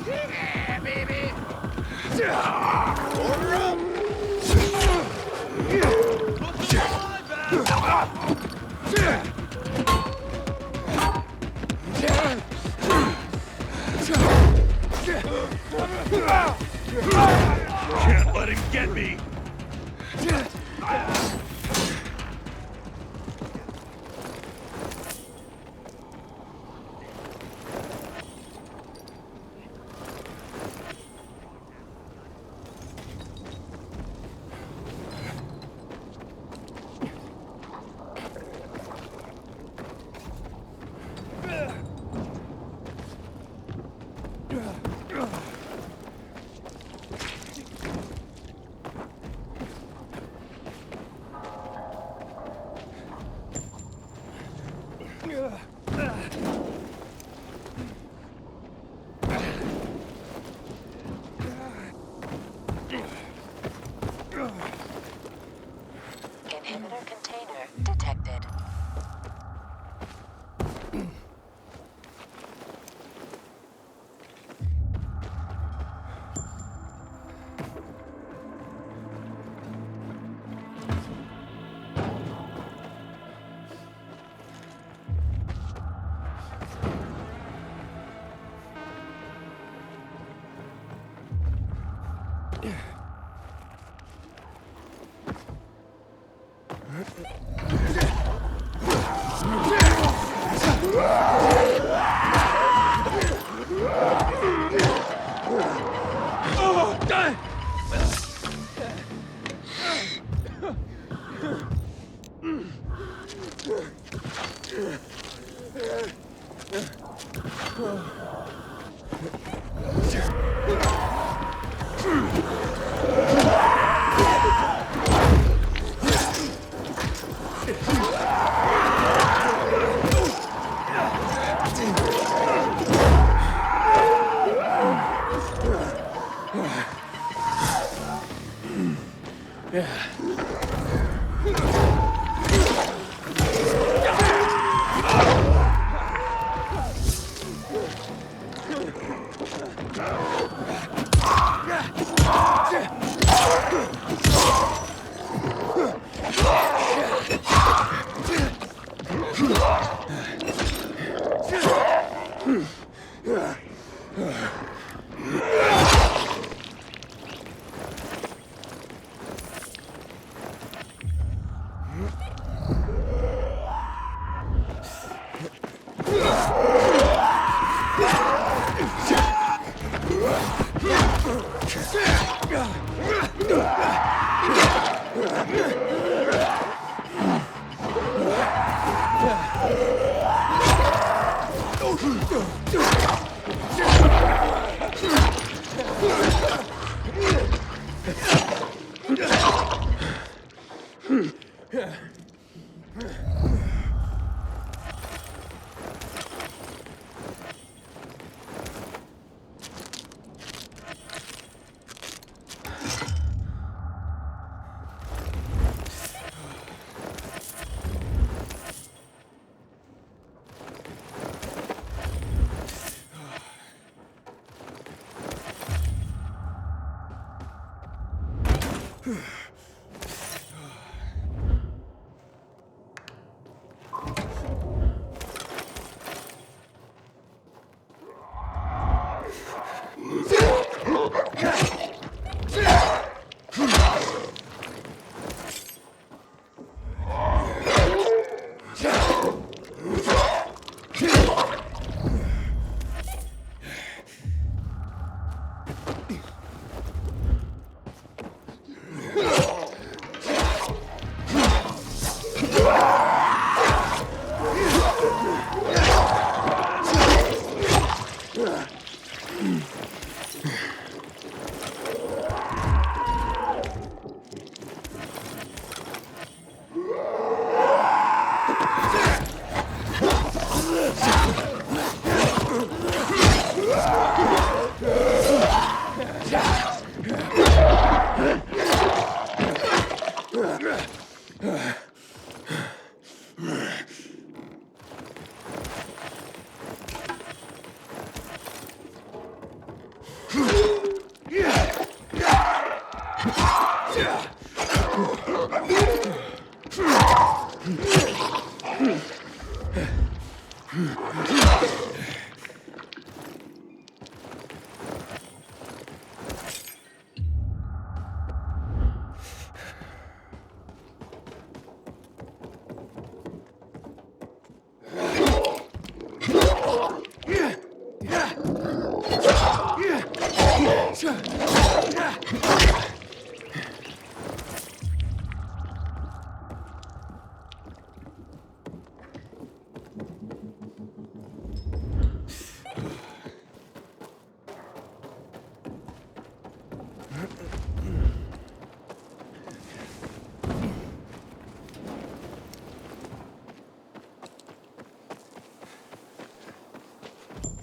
Yeah, baby! Order up! Can't let him get me!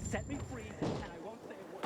Set me free, and I won't say a word.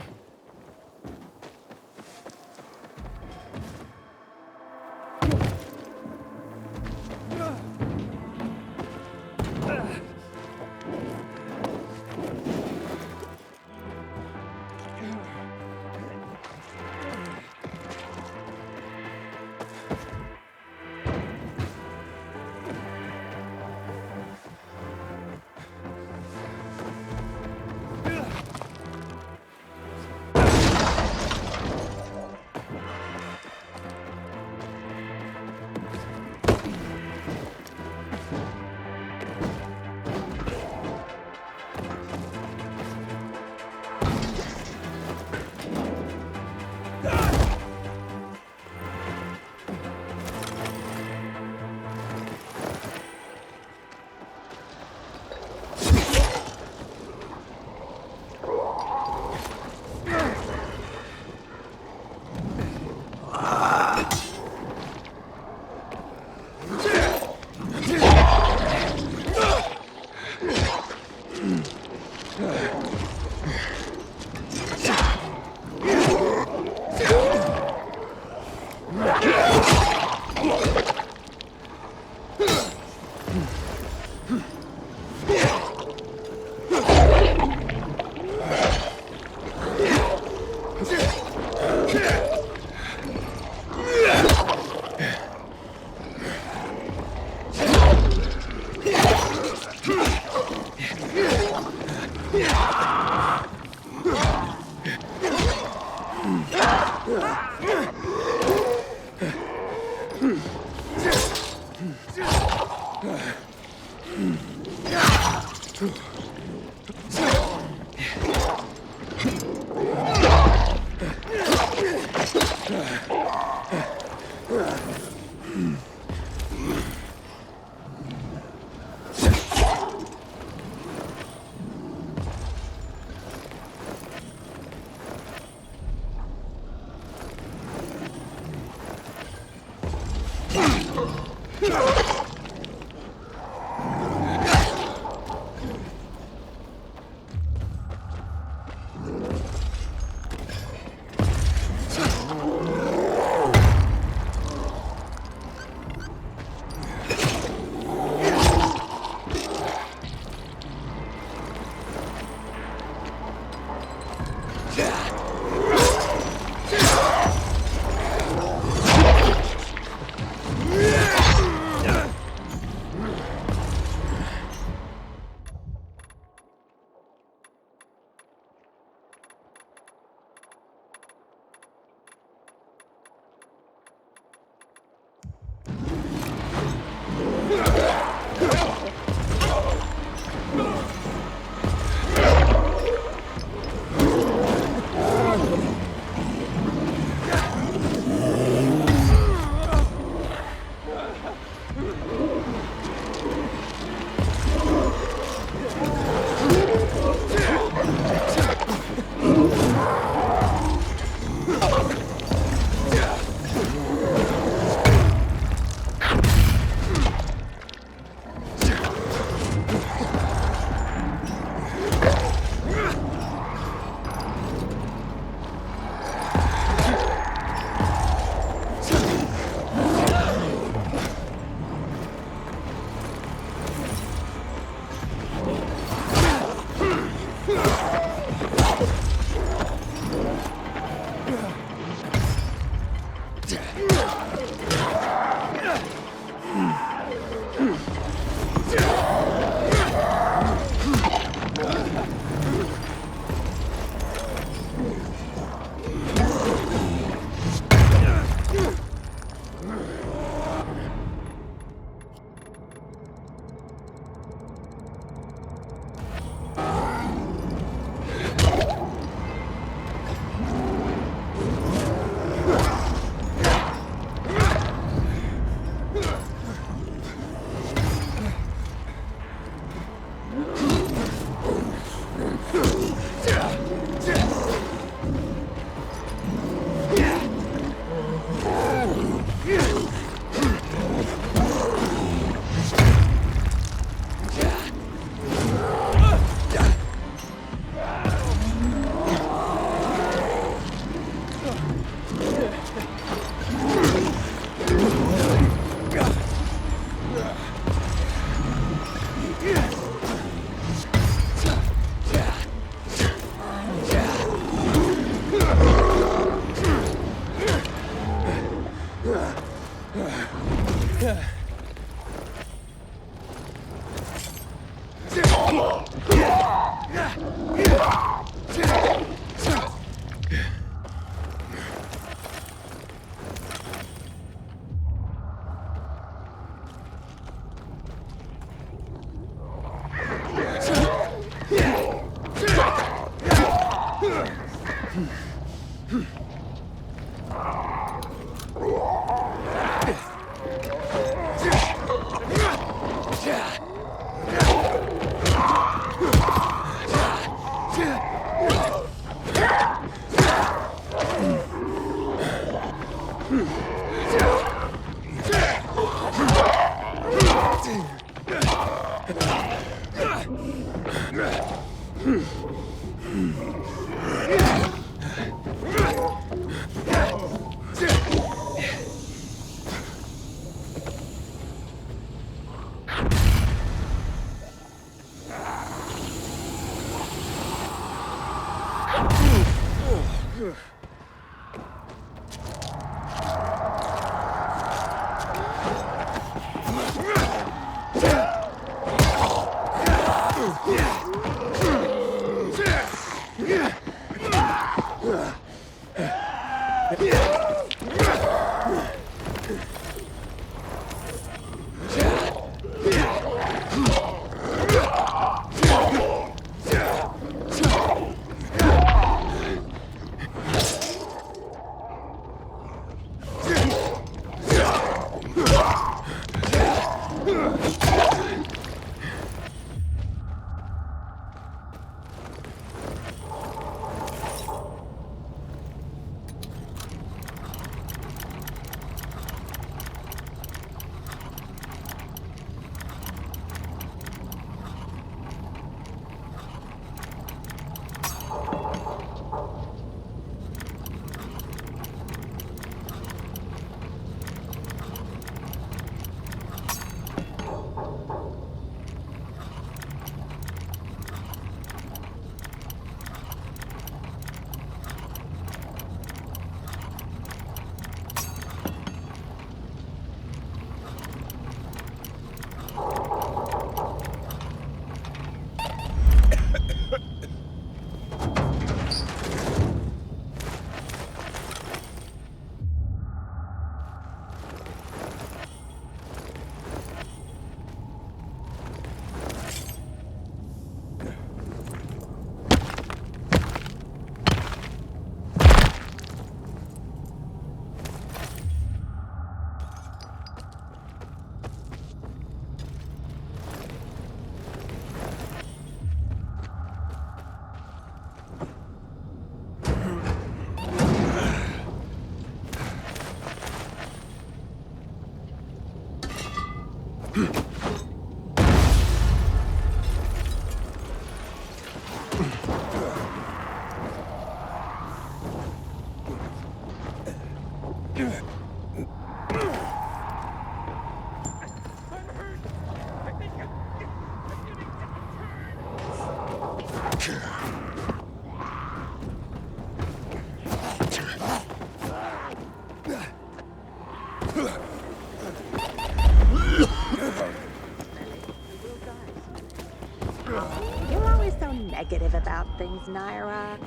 You're always so negative about things, Naira.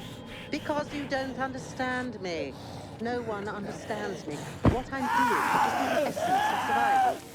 Because you don't understand me. No one understands me. What I'm doing is the essence of survival.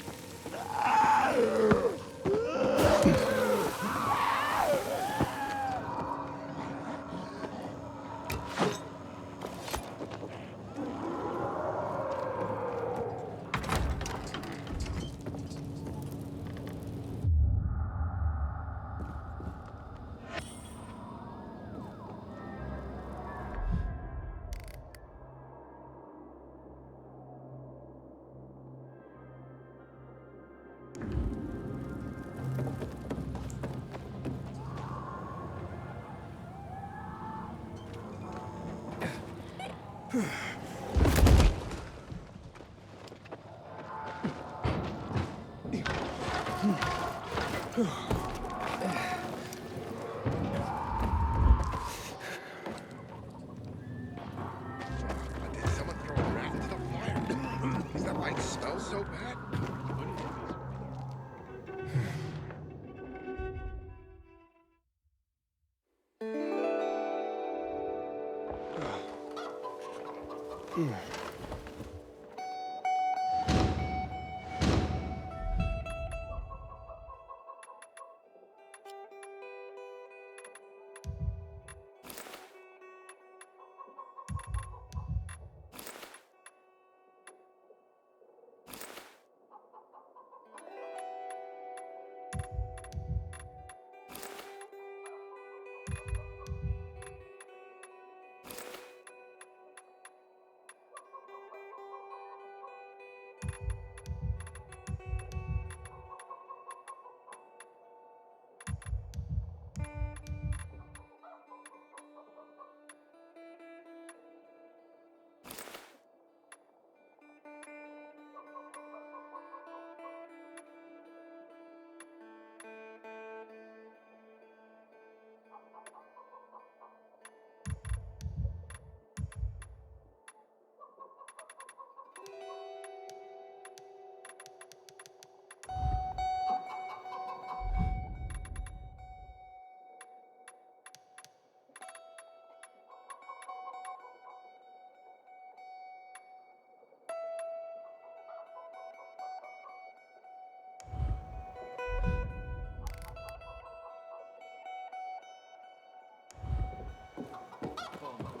Did someone throw a rat into the fire? Does that light smell so bad?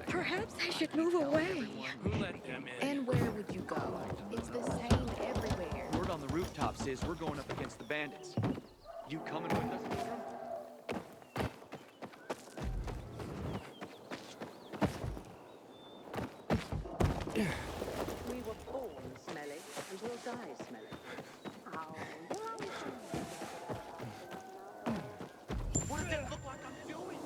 Perhaps I should move away. And where would you go? It's the same everywhere. boss is we're going up against the bandits. You coming with us, Ingram? We were born smelly, and we'll die smelly. What does it look like I'm doing?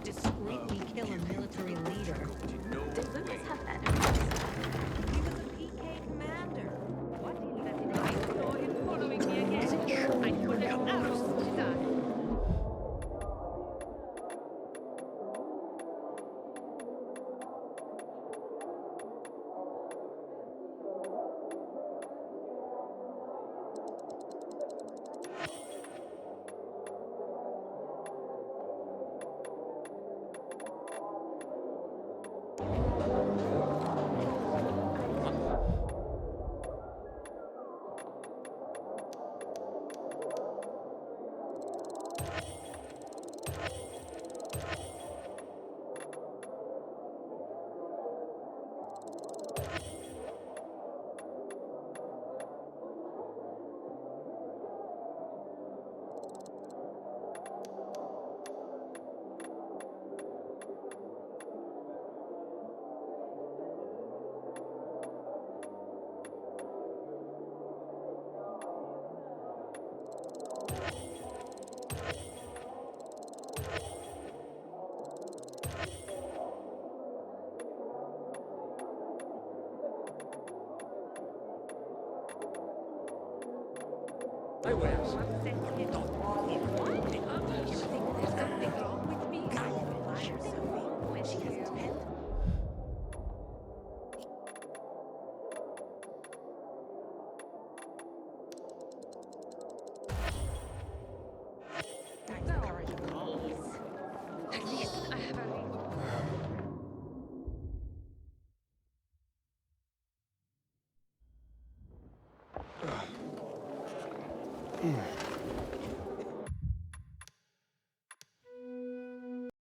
Discreetly kill a military leader. Did Lucas have enemies? He was a PK commander. What do you think? I saw him following me again. I could have asked that. I win. Mm.